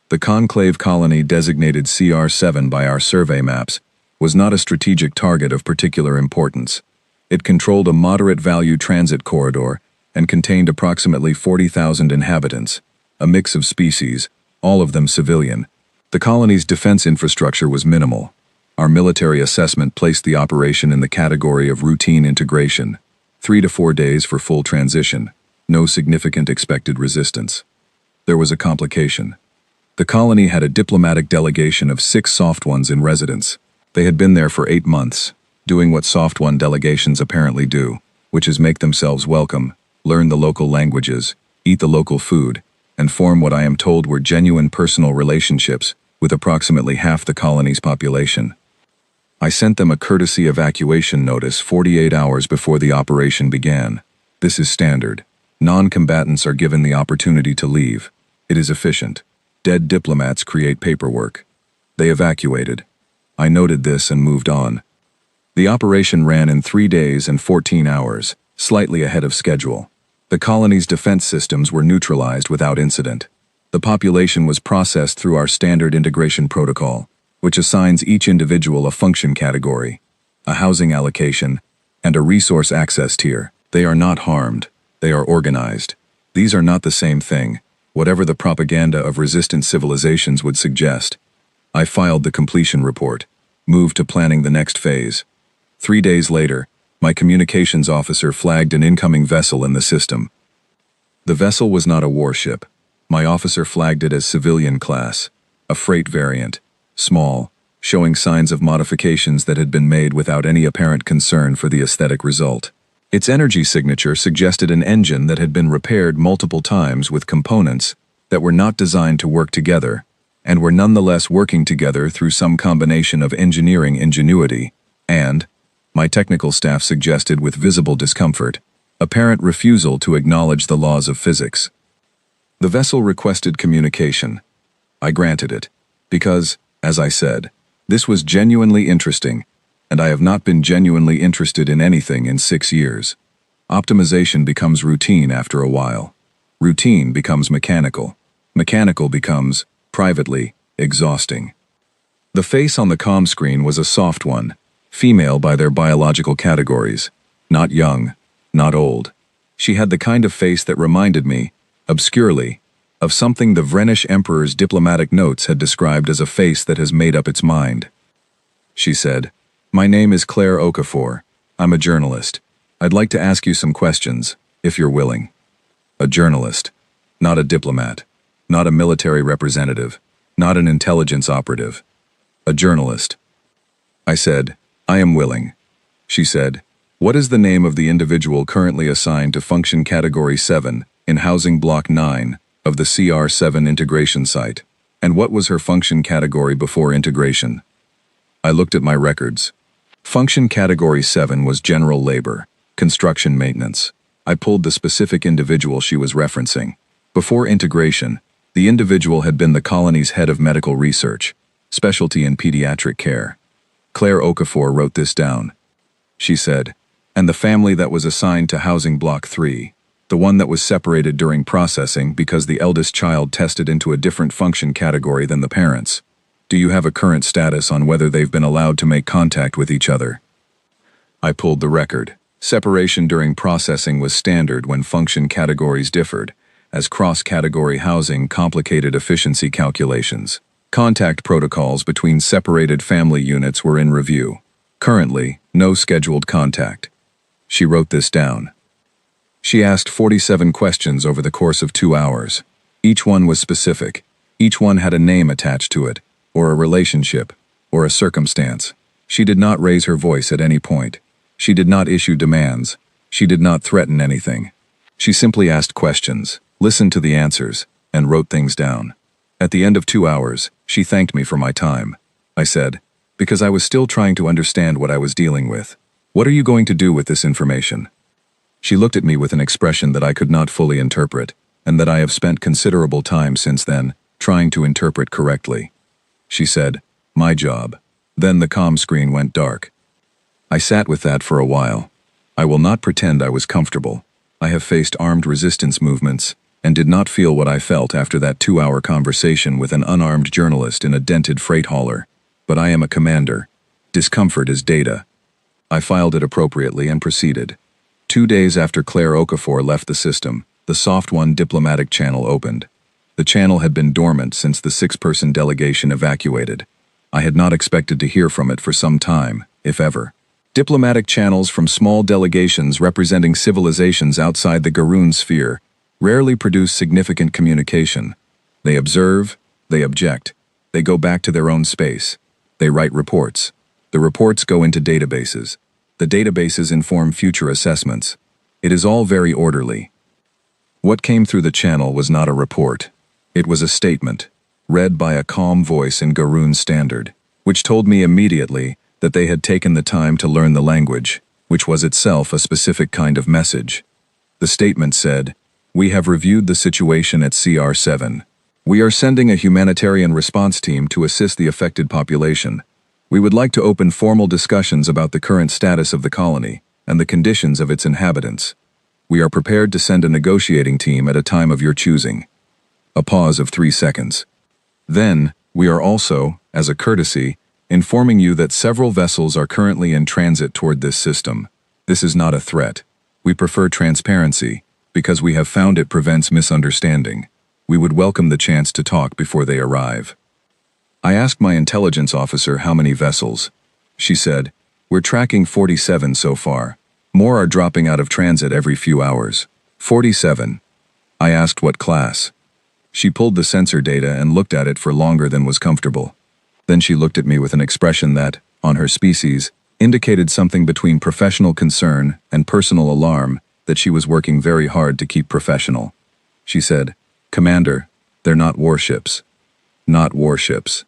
The Conclave colony designated CR7 by our survey maps was not a strategic target of particular importance. It controlled a moderate-value transit corridor and contained approximately 40,000 inhabitants, a mix of species, all of them civilian. The colony's defense infrastructure was minimal. Our military assessment placed the operation in the category of routine integration, 3 to 4 days for full transition, no significant expected resistance. There was a complication. The colony had a diplomatic delegation of 6 soft ones in residence. They had been there for 8 months, doing what soft one delegations apparently do, which is make themselves welcome, learn the local languages, eat the local food, and form what I am told were genuine personal relationships with approximately half the colony's population. I sent them a courtesy evacuation notice 48 hours before the operation began. This is standard. Non-combatants are given the opportunity to leave. It is efficient. Dead diplomats create paperwork. They evacuated. I noted this and moved on. The operation ran in 3 days and 14 hours, slightly ahead of schedule. The colony's defense systems were neutralized without incident. The population was processed through our standard integration protocol, which assigns each individual a function category, a housing allocation, and a resource access tier. They are not harmed. They are organized. These are not the same thing, whatever the propaganda of resistant civilizations would suggest. I filed the completion report, moved to planning the next phase. 3 days later, my communications officer flagged an incoming vessel in the system. The vessel was not a warship. My officer flagged it as civilian class, a freight variant, small, showing signs of modifications that had been made without any apparent concern for the aesthetic result. Its energy signature suggested an engine that had been repaired multiple times with components that were not designed to work together, and were nonetheless working together through some combination of engineering ingenuity and, my technical staff suggested with visible discomfort, apparent refusal to acknowledge the laws of physics. The vessel requested communication. I granted it, because, as I said, this was genuinely interesting, and I have not been genuinely interested in anything in 6 years. Optimization becomes routine after a while. Routine becomes mechanical. Mechanical becomes, privately, exhausting. The face on the comm screen was a soft one, female by their biological categories, not young, not old. She had the kind of face that reminded me, obscurely, of something the Vrenish Emperor's diplomatic notes had described as a face that has made up its mind. She said, "My name is Claire Okafor. I'm a journalist. I'd like to ask you some questions, if you're willing." A journalist, not a diplomat, not a military representative, not an intelligence operative. A journalist. I said, "I am willing." She said, "What is the name of the individual currently assigned to Function Category 7 in Housing Block 9 of the CR7 integration site, and what was her function category before integration?" I looked at my records. Function Category 7 was general labor, construction maintenance. I pulled the specific individual she was referencing. Before integration, the individual had been the colony's head of medical research, specialty in pediatric care. Claire Okafor wrote this down. She said, "And the family that was assigned to Housing Block 3, the one that was separated during processing because the eldest child tested into a different function category than the parents. Do you have a current status on whether they've been allowed to make contact with each other?" I pulled the record. Separation during processing was standard when function categories differed, as cross-category housing complicated efficiency calculations. Contact protocols between separated family units were in review. Currently, no scheduled contact. She wrote this down. She asked 47 questions over the course of 2 hours. Each one was specific. Each one had a name attached to it, or a relationship, or a circumstance. She did not raise her voice at any point. She did not issue demands. She did not threaten anything. She simply asked questions, listened to the answers, and wrote things down. At the end of 2 hours, she thanked me for my time. I said, because I was still trying to understand what I was dealing with. "What are you going to do with this information?" She looked at me with an expression that I could not fully interpret, and that I have spent considerable time since then trying to interpret correctly. She said, "My job." Then the comm screen went dark. I sat with that for a while. I will not pretend I was comfortable. I have faced armed resistance movements, and did not feel what I felt after that 2-hour conversation with an unarmed journalist in a dented freight hauler. But I am a commander. Discomfort is data. I filed it appropriately and proceeded. 2 days after Claire Okafor left the system, the Soft One diplomatic channel opened. The channel had been dormant since the 6-person delegation evacuated. I had not expected to hear from it for some time, if ever. Diplomatic channels from small delegations representing civilizations outside the Garoon sphere rarely produce significant communication. They observe, they object, they go back to their own space. They write reports. The reports go into databases. The databases inform future assessments. It is all very orderly. What came through the channel was not a report. It was a statement, read by a calm voice in Garoon Standard, which told me immediately that they had taken the time to learn the language, which was itself a specific kind of message. The statement said, "We have reviewed the situation at CR7. We are sending a humanitarian response team to assist the affected population. We would like to open formal discussions about the current status of the colony and the conditions of its inhabitants. We are prepared to send a negotiating team at a time of your choosing." A pause of 3 seconds. "Then, we are also, as a courtesy, informing you that several vessels are currently in transit toward this system. This is not a threat. We prefer transparency, because we have found it prevents misunderstanding. We would welcome the chance to talk before they arrive." I asked my intelligence officer how many vessels. She said, "We're tracking 47 so far. More are dropping out of transit every few hours." 47. I asked what class. She pulled the sensor data and looked at it for longer than was comfortable. Then she looked at me with an expression that, on her species, indicated something between professional concern and personal alarm that she was working very hard to keep professional. She said, "Commander, they're not warships." Not warships.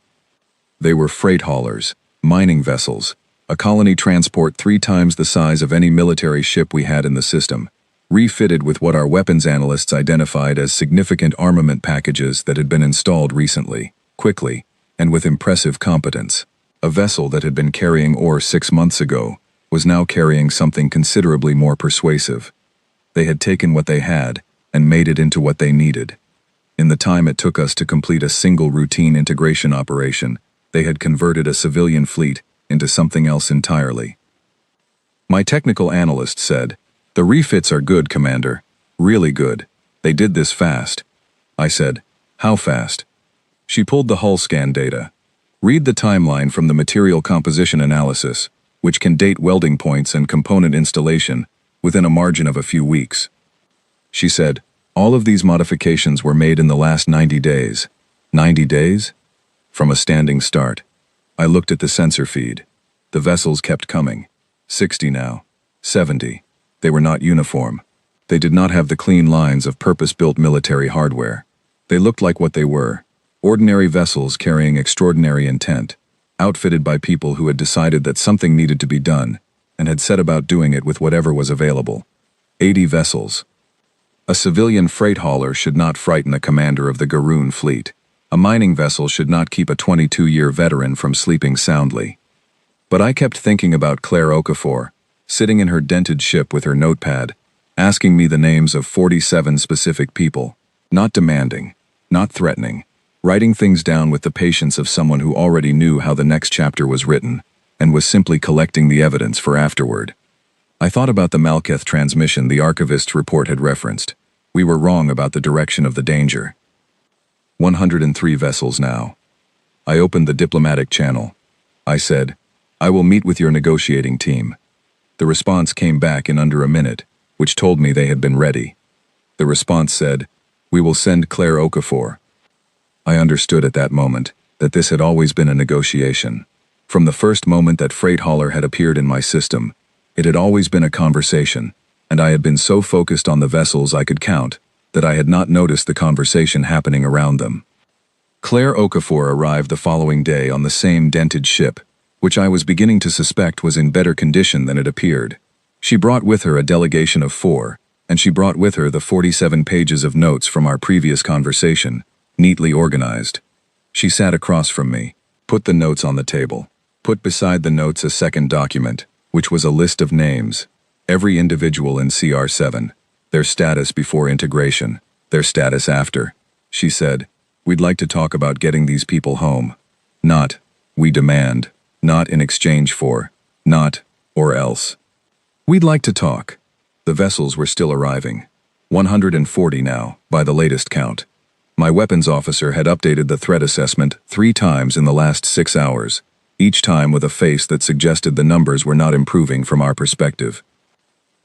They were freight haulers, mining vessels, a colony transport 3 times the size of any military ship we had in the system, refitted with what our weapons analysts identified as significant armament packages that had been installed recently, quickly, and with impressive competence. A vessel that had been carrying ore 6 months ago was now carrying something considerably more persuasive. They had taken what they had and made it into what they needed. In the time it took us to complete a single routine integration operation, they had converted a civilian fleet into something else entirely. My technical analyst said, "The refits are good, Commander. Really good. They did this fast." I said, "How fast?" She pulled the hull scan data. "Read the timeline from the material composition analysis, which can date welding points and component installation within a margin of a few weeks." She said, "All of these modifications were made in the last 90 days. 90 days? From a standing start." I looked at the sensor feed. The vessels kept coming. 60 now. 70. They were not uniform. They did not have the clean lines of purpose-built military hardware. They looked like what they were. Ordinary vessels carrying extraordinary intent, outfitted by people who had decided that something needed to be done, and had set about doing it with whatever was available. 80 vessels. A civilian freight hauler should not frighten a commander of the Garoon fleet. A mining vessel should not keep a 22-year veteran from sleeping soundly. But I kept thinking about Claire Okafor, sitting in her dented ship with her notepad, asking me the names of 47 specific people, not demanding, not threatening, writing things down with the patience of someone who already knew how the next chapter was written, and was simply collecting the evidence for afterward. I thought about the Malketh transmission the archivist's report had referenced. We were wrong about the direction of the danger. 103 vessels now. I opened the diplomatic channel. I said, "I will meet with your negotiating team." The response came back in under a minute, which told me they had been ready. The response said, "We will send Claire Okafor." I understood at that moment that this had always been a negotiation. From the first moment that freight hauler had appeared in my system, it had always been a conversation, and I had been so focused on the vessels I could count that I had not noticed the conversation happening around them. Claire Okafor arrived the following day on the same dented ship, which I was beginning to suspect was in better condition than it appeared. She brought with her a delegation of 4, and she brought with her the 47 pages of notes from our previous conversation, neatly organized. She sat across from me, put the notes on the table, put beside the notes a second document, which was a list of names, every individual in CR7, their status before integration, their status after. She said, "We'd like to talk about getting these people home. Not, we demand, not in exchange for, not, or else. We'd like to talk." The vessels were still arriving. 140 now, by the latest count. My weapons officer had updated the threat assessment 3 times in the last 6 hours, each time with a face that suggested the numbers were not improving from our perspective.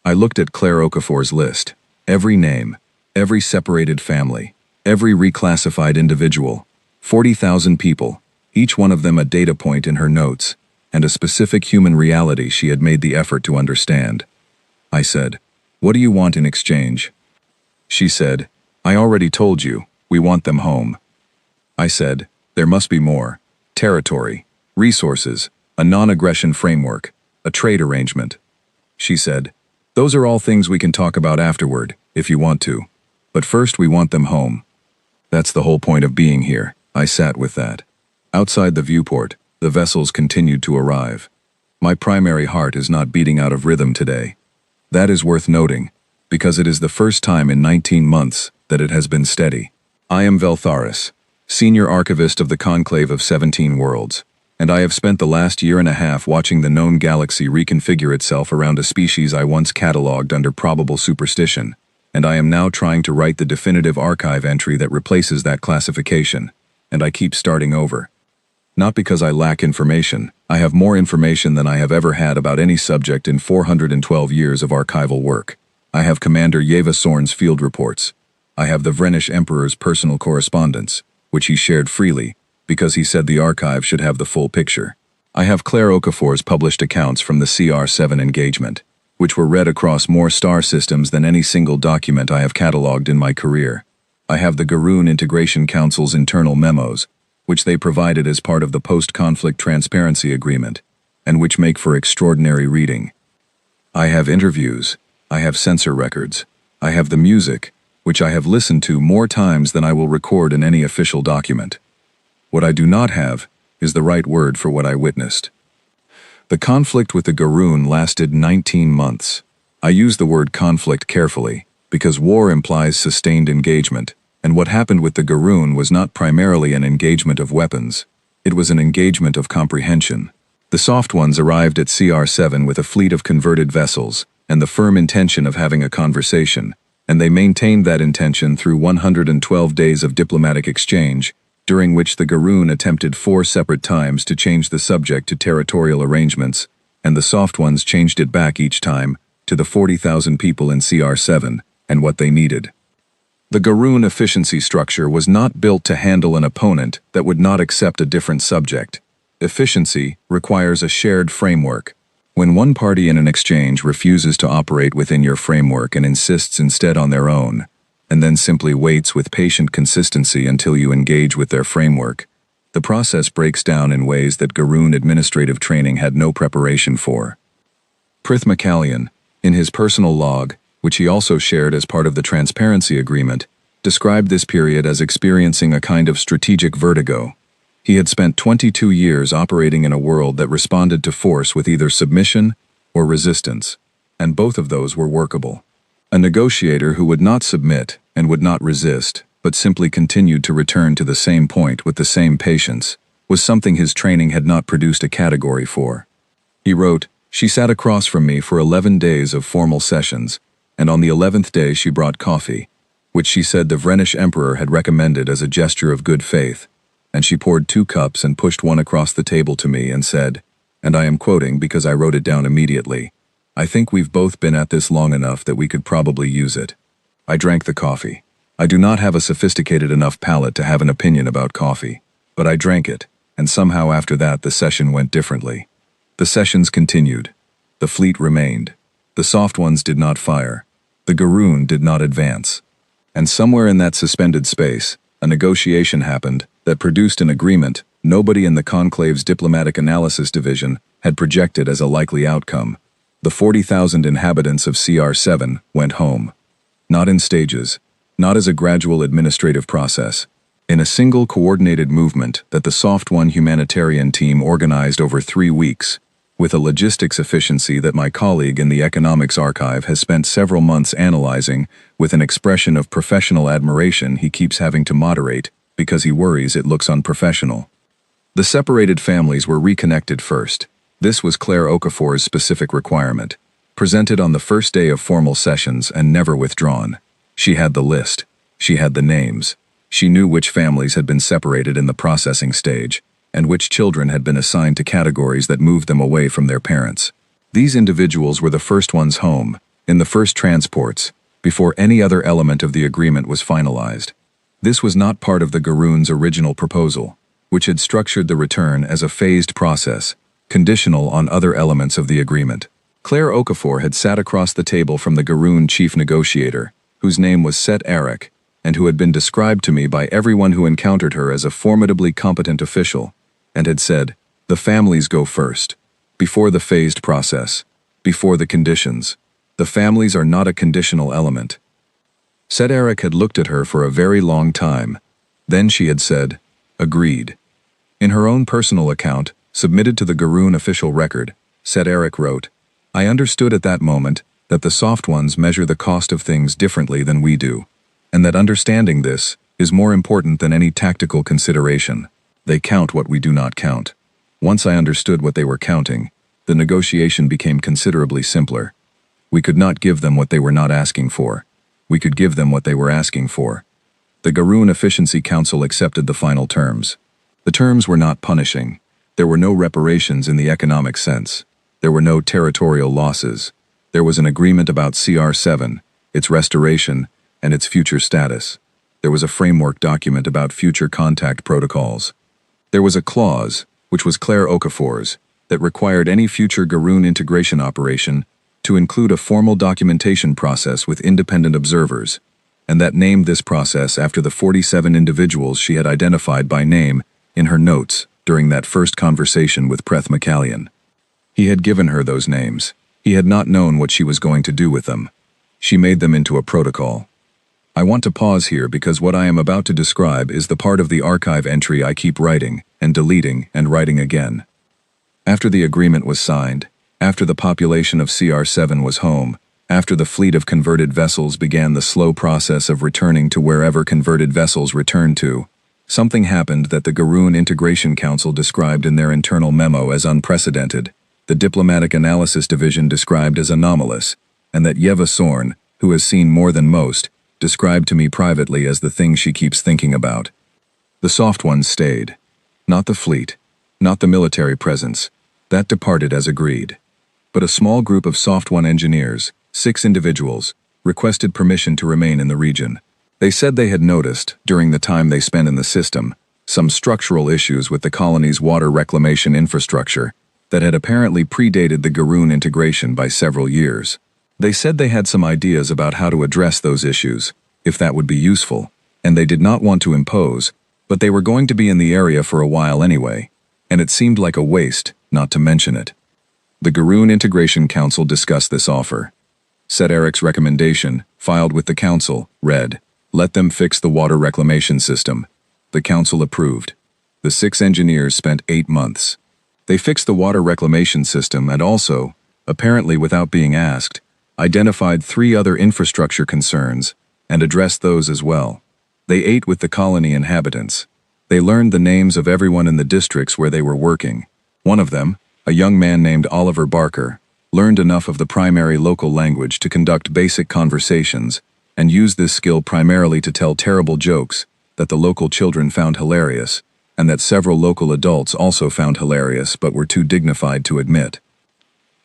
I looked at Claire Okafor's list. Every name, every separated family, every reclassified individual, 40,000 people, each one of them a data point in her notes, and a specific human reality she had made the effort to understand. I said, "What do you want in exchange?" She said, "I already told you, we want them home." I said, "There must be more. Territory, resources, a non-aggression framework, a trade arrangement." She said, "Those are all things we can talk about afterward, if you want to. But first we want them home." That's the whole point of being here. I sat with that. Outside the viewport, the vessels continued to arrive. My primary heart is not beating out of rhythm today. That is worth noting, because it is the first time in 19 months that it has been steady. I am Veltharis, Senior Archivist of the Conclave of 17 Worlds, and I have spent the last year and a half watching the known galaxy reconfigure itself around a species I once catalogued under probable superstition, and I am now trying to write the definitive archive entry that replaces that classification, and I keep starting over. Not because I lack information, I have more information than I have ever had about any subject in 412 years of archival work. I have Commander Yeva Sorn's field reports. I have the Vrenish Emperor's personal correspondence, which he shared freely, because he said the archive should have the full picture. I have Claire Okafor's published accounts from the CR7 engagement, which were read across more star systems than any single document I have catalogued in my career. I have the Garoon Integration Council's internal memos, which they provided as part of the post-conflict transparency agreement, and which make for extraordinary reading. I have interviews, I have sensor records, I have the music, which I have listened to more times than I will record in any official document. What I do not have is the right word for what I witnessed. The conflict with the Garoon lasted 19 months. I use the word conflict carefully, because war implies sustained engagement, and what happened with the Garoon was not primarily an engagement of weapons. It was an engagement of comprehension. The soft ones arrived at CR7 with a fleet of converted vessels, and the firm intention of having a conversation, and they maintained that intention through 112 days of diplomatic exchange, during which the Garoon attempted 4 separate times to change the subject to territorial arrangements, and the soft ones changed it back each time, to the 40,000 people in CR7, and what they needed. The Garoon efficiency structure was not built to handle an opponent that would not accept a different subject. Efficiency requires a shared framework. When one party in an exchange refuses to operate within your framework and insists instead on their own, and then simply waits with patient consistency until you engage with their framework, the process breaks down in ways that Garoon administrative training had no preparation for. Prith McCallion, in his personal log, which he also shared as part of the transparency agreement, described this period as experiencing a kind of strategic vertigo. He had spent 22 years operating in a world that responded to force with either submission or resistance, and both of those were workable. A negotiator who would not submit and would not resist, but simply continued to return to the same point with the same patience, was something his training had not produced a category for. He wrote, "She sat across from me for 11 days of formal sessions, and on the 11th day she brought coffee, which she said the Vrenish Emperor had recommended as a gesture of good faith, and she poured 2 cups and pushed one across the table to me and said, and I am quoting because I wrote it down immediately, 'I think we've both been at this long enough that we could probably use it.' I drank the coffee. I do not have a sophisticated enough palate to have an opinion about coffee, but I drank it, and somehow after that the session went differently. The sessions continued. The fleet remained. The soft ones did not fire. The Garoon did not advance. And somewhere in that suspended space, a negotiation happened that produced an agreement nobody in the Conclave's Diplomatic Analysis Division had projected as a likely outcome. The 40,000 inhabitants of CR7 went home. Not in stages, not as a gradual administrative process, in a single coordinated movement that the Soft One humanitarian team organized over 3 weeks, with a logistics efficiency that my colleague in the Economics Archive has spent several months analyzing with an expression of professional admiration he keeps having to moderate because he worries it looks unprofessional. The separated families were reconnected first. This was Claire Okafor's specific requirement. presented on the first day of formal sessions and never withdrawn. She had the list. She had the names. She knew which families had been separated in the processing stage, and which children had been assigned to categories that moved them away from their parents. These individuals were the first ones home, in the first transports, before any other element of the agreement was finalized. This was not part of the Garoon's original proposal, which had structured the return as a phased process, conditional on other elements of the agreement. Claire Okafor had sat across the table from the Garoon chief negotiator, whose name was Set Eric, and who had been described to me by everyone who encountered her as a formidably competent official, and had said, "The families go first. Before the phased process. Before the conditions. The families are not a conditional element." Set Eric had looked at her for a very long time. Then she had said, "Agreed." In her own personal account, submitted to the Garoon official record, Set Eric wrote, "I understood at that moment that the soft ones measure the cost of things differently than we do, and that understanding this is more important than any tactical consideration. They count what we do not count." Once I understood what they were counting, the negotiation became considerably simpler. We could not give them what they were not asking for. We could give them what they were asking for. The Garoon Efficiency Council accepted the final terms. The terms were not punishing. There were no reparations in the economic sense. There were no territorial losses. There was an agreement about CR7, its restoration, and its future status. There was a framework document about future contact protocols. There was a clause, which was Claire Okafor's, that required any future Garoon integration operation to include a formal documentation process with independent observers, and that named this process after the 47 individuals she had identified by name in her notes during that first conversation with Preth McCallion. He had given her those names. He had not known what she was going to do with them. She made them into a protocol. I want to pause here because what I am about to describe is the part of the archive entry I keep writing and deleting and writing again. After the agreement was signed, after the population of CR7 was home, after the fleet of converted vessels began the slow process of returning to wherever converted vessels returned to, something happened that the Garoon Integration Council described in their internal memo as unprecedented, the Diplomatic Analysis Division described as anomalous, and that Yeva Sorn, who has seen more than most, described to me privately as the thing she keeps thinking about. The soft ones stayed. Not the fleet, not the military presence. That departed as agreed. But a small group of Soft One engineers, 6 individuals, requested permission to remain in the region. They said they had noticed, during the time they spent in the system, some structural issues with the colony's water reclamation infrastructure that had apparently predated the Garoon integration by several years. They said they had some ideas about how to address those issues, if that would be useful, and they did not want to impose, but they were going to be in the area for a while anyway, and it seemed like a waste not to mention it. The Garoon Integration Council discussed this offer. Set Eric's recommendation, filed with the council, read, "Let them fix the water reclamation system." The council approved. The 6 engineers spent 8 months. They fixed the water reclamation system and also, apparently without being asked, identified 3 other infrastructure concerns and addressed those as well. They ate with the colony inhabitants. They learned the names of everyone in the districts where they were working. One of them, a young man named Oliver Barker, learned enough of the primary local language to conduct basic conversations and used this skill primarily to tell terrible jokes that the local children found hilarious and that several local adults also found hilarious but were too dignified to admit.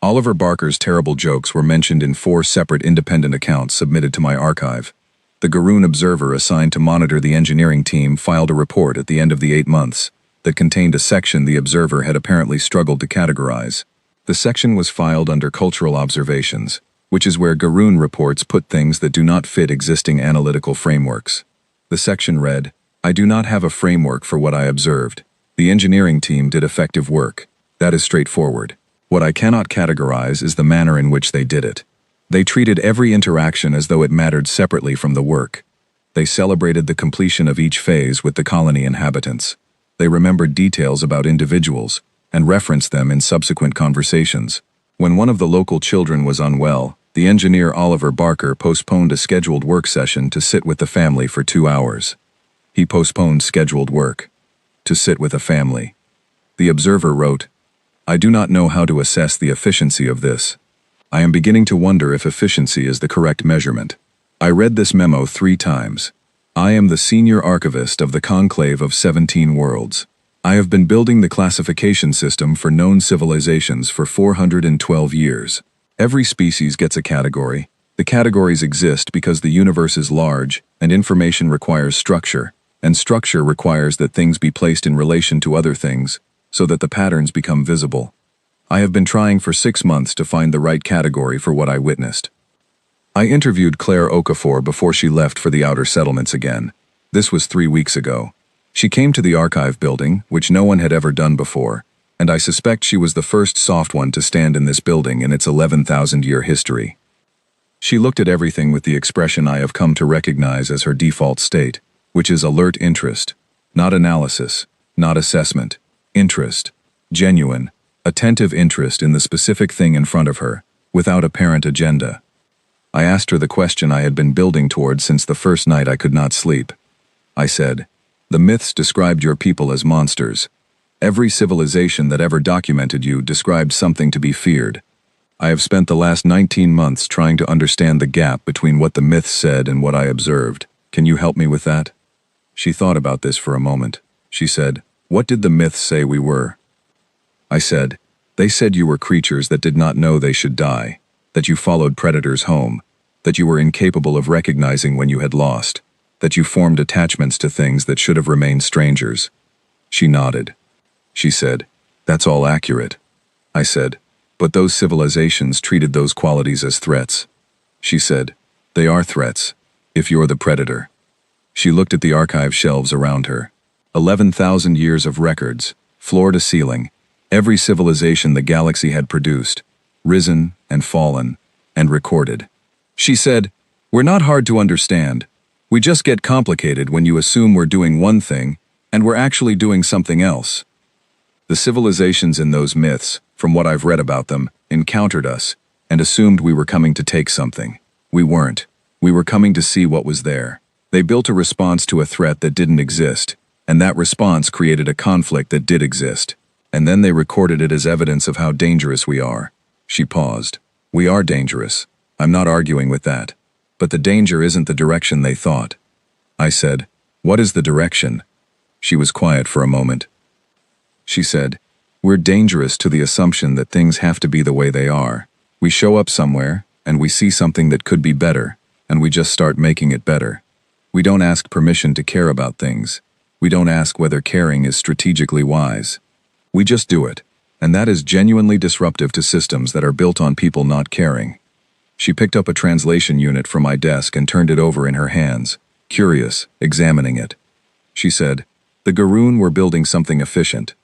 Oliver Barker's terrible jokes were mentioned in 4 separate independent accounts submitted to my archive. The Garoon observer assigned to monitor the engineering team filed a report at the end of the 8 months that contained a section the observer had apparently struggled to categorize. The section was filed under cultural observations, which is where Garoon reports put things that do not fit existing analytical frameworks. The section read, "I do not have a framework for what I observed. The engineering team did effective work. That is straightforward. What I cannot categorize is the manner in which they did it. They treated every interaction as though it mattered separately from the work. They celebrated the completion of each phase with the colony inhabitants. They remembered details about individuals and referenced them in subsequent conversations. When one of the local children was unwell, the engineer Oliver Barker postponed a scheduled work session to sit with the family for 2 hours. He postponed scheduled work to sit with a family. The observer wrote, "I do not know how to assess the efficiency of this. I am beginning to wonder if efficiency is the correct measurement. I read this memo 3 times. I am the senior archivist of the Conclave of 17 Worlds. I have been building the classification system for known civilizations for 412 years. Every species gets a category. The categories exist because the universe is large, and information requires structure, and structure requires that things be placed in relation to other things, so that the patterns become visible. I have been trying for 6 months to find the right category for what I witnessed. I interviewed Claire Okafor before she left for the outer settlements again. This was 3 weeks ago. She came to the archive building, which no one had ever done before, and I suspect she was the first soft one to stand in this building in its 11,000-year history. She looked at everything with the expression I have come to recognize as her default state, which is alert interest, not analysis, not assessment, interest, genuine, attentive interest in the specific thing in front of her, without apparent agenda. I asked her the question I had been building toward since the first night I could not sleep. I said, "The myths described your people as monsters. Every civilization that ever documented you described something to be feared. I have spent the last 19 months trying to understand the gap between what the myths said and what I observed. Can you help me with that?" She thought about this for a moment. She said, "What did the myths say we were?" I said, "They said you were creatures that did not know they should die, that you followed predators home, that you were incapable of recognizing when you had lost, that you formed attachments to things that should have remained strangers." She nodded. She said, "That's all accurate." I said, "But those civilizations treated those qualities as threats." She said, "They are threats, if you're the predator." She looked at the archive shelves around her. 11,000 years of records, floor to ceiling, every civilization the galaxy had produced, risen and fallen, and recorded. She said, "We're not hard to understand. We just get complicated when you assume we're doing one thing, and we're actually doing something else." The civilizations in those myths, from what I've read about them, encountered us, and assumed we were coming to take something. We weren't. We were coming to see what was there. They built a response to a threat that didn't exist, and that response created a conflict that did exist. And then they recorded it as evidence of how dangerous we are. She paused. "We are dangerous. I'm not arguing with that. But the danger isn't the direction they thought." I said, "What is the direction?" She was quiet for a moment. She said, "We're dangerous to the assumption that things have to be the way they are. We show up somewhere, and we see something that could be better, and we just start making it better. We don't ask permission to care about things. We don't ask whether caring is strategically wise. We just do it, and that is genuinely disruptive to systems that are built on people not caring." She picked up a translation unit from my desk and turned it over in her hands, curious, examining it. She said, "The Garoon were building something efficient.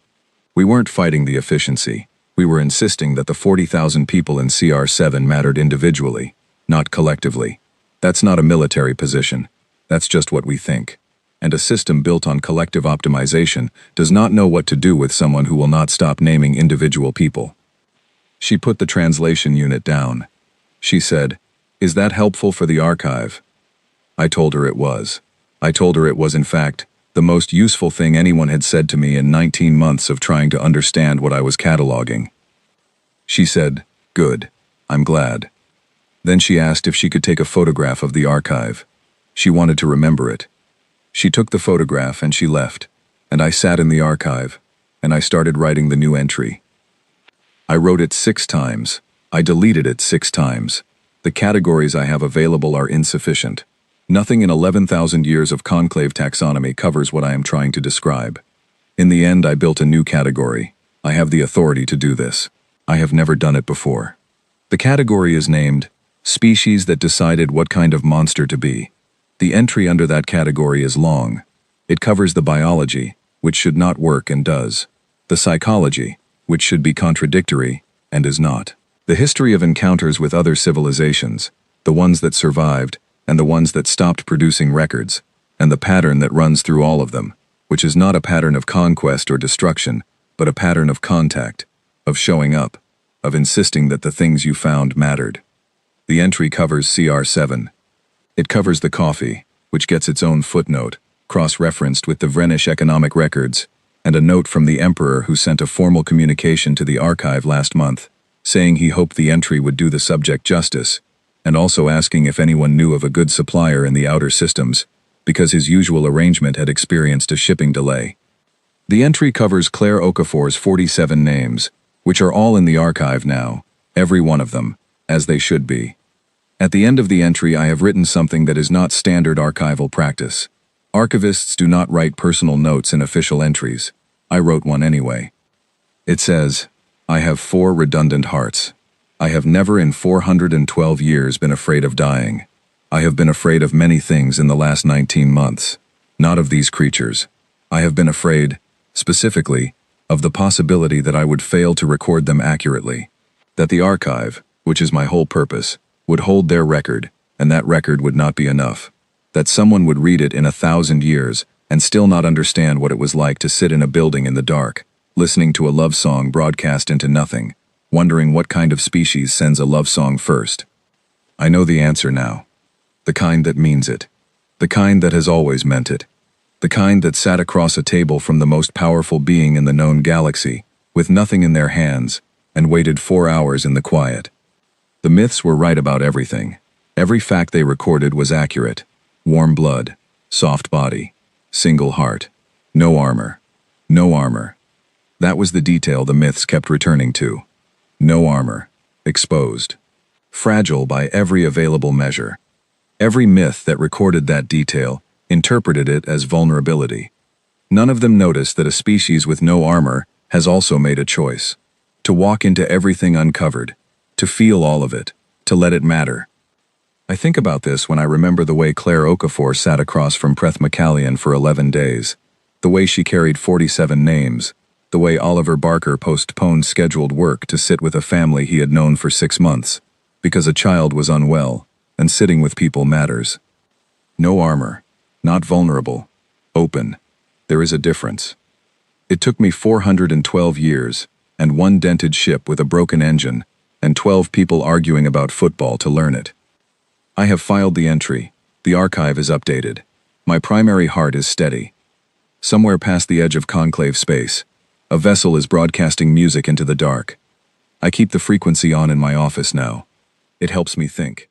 We weren't fighting the efficiency. We were insisting that the 40,000 people in CR7 mattered individually, not collectively. That's not a military position. That's just what we think. And a system built on collective optimization does not know what to do with someone who will not stop naming individual people." She put the translation unit down. She said, "Is that helpful for the archive?" I told her it was. I told her it was, in fact, the most useful thing anyone had said to me in 19 months of trying to understand what I was cataloging. She said, "Good. I'm glad." Then she asked if she could take a photograph of the archive. She wanted to remember it. She took the photograph and she left, and I sat in the archive, and I started writing the new entry. I wrote it 6 times. I deleted it 6 times. The categories I have available are insufficient. Nothing in 11,000 years of conclave taxonomy covers what I am trying to describe. In the end, I built a new category. I have the authority to do this. I have never done it before. The category is named Species that Decided What Kind of Monster to Be. The entry under that category is long. It covers the biology, which should not work and does. The psychology, which should be contradictory and is not. The history of encounters with other civilizations, the ones that survived and the ones that stopped producing records, and the pattern that runs through all of them, which is not a pattern of conquest or destruction, but a pattern of contact, of showing up, of insisting that the things you found mattered. The entry covers CR7. It covers the coffee, which gets its own footnote, cross-referenced with the Vrenish economic records, and a note from the emperor who sent a formal communication to the archive last month, saying he hoped the entry would do the subject justice, and also asking if anyone knew of a good supplier in the outer systems, because his usual arrangement had experienced a shipping delay. The entry covers Claire Okafor's 47 names, which are all in the archive now, every one of them, as they should be. At the end of the entry I have written something that is not standard archival practice. Archivists do not write personal notes in official entries. I wrote one anyway. It says, "I have 4 redundant hearts. I have never in 412 years been afraid of dying. I have been afraid of many things in the last 19 months, not of these creatures. I have been afraid, specifically, of the possibility that I would fail to record them accurately, that the archive, which is my whole purpose, would hold their record, and that record would not be enough, that someone would read it in 1,000 years and still not understand what it was like to sit in a building in the dark, listening to a love song broadcast into nothing, wondering what kind of species sends a love song first. I know the answer now. The kind that means it. The kind that has always meant it. The kind that sat across a table from the most powerful being in the known galaxy, with nothing in their hands, and waited 4 hours in the quiet. The myths were right about everything. Every fact they recorded was accurate. Warm blood, soft body, single heart, no armor. No armor. That was the detail the myths kept returning to. No armor. Exposed. Fragile by every available measure. Every myth that recorded that detail interpreted it as vulnerability. None of them noticed that a species with no armor has also made a choice. To walk into everything uncovered. To feel all of it. To let it matter. I think about this when I remember the way Claire Okafor sat across from Preth McCallion for 11 days. The way she carried 47 names. The way Oliver Barker postponed scheduled work to sit with a family he had known for 6 months, because a child was unwell, and sitting with people matters. No armor. Not vulnerable. Open. There is a difference. It took me 412 years, and 1 dented ship with a broken engine, and 12 people arguing about football to learn it. I have filed the entry. The archive is updated. My primary heart is steady. Somewhere past the edge of conclave space, a vessel is broadcasting music into the dark. I keep the frequency on in my office now. It helps me think.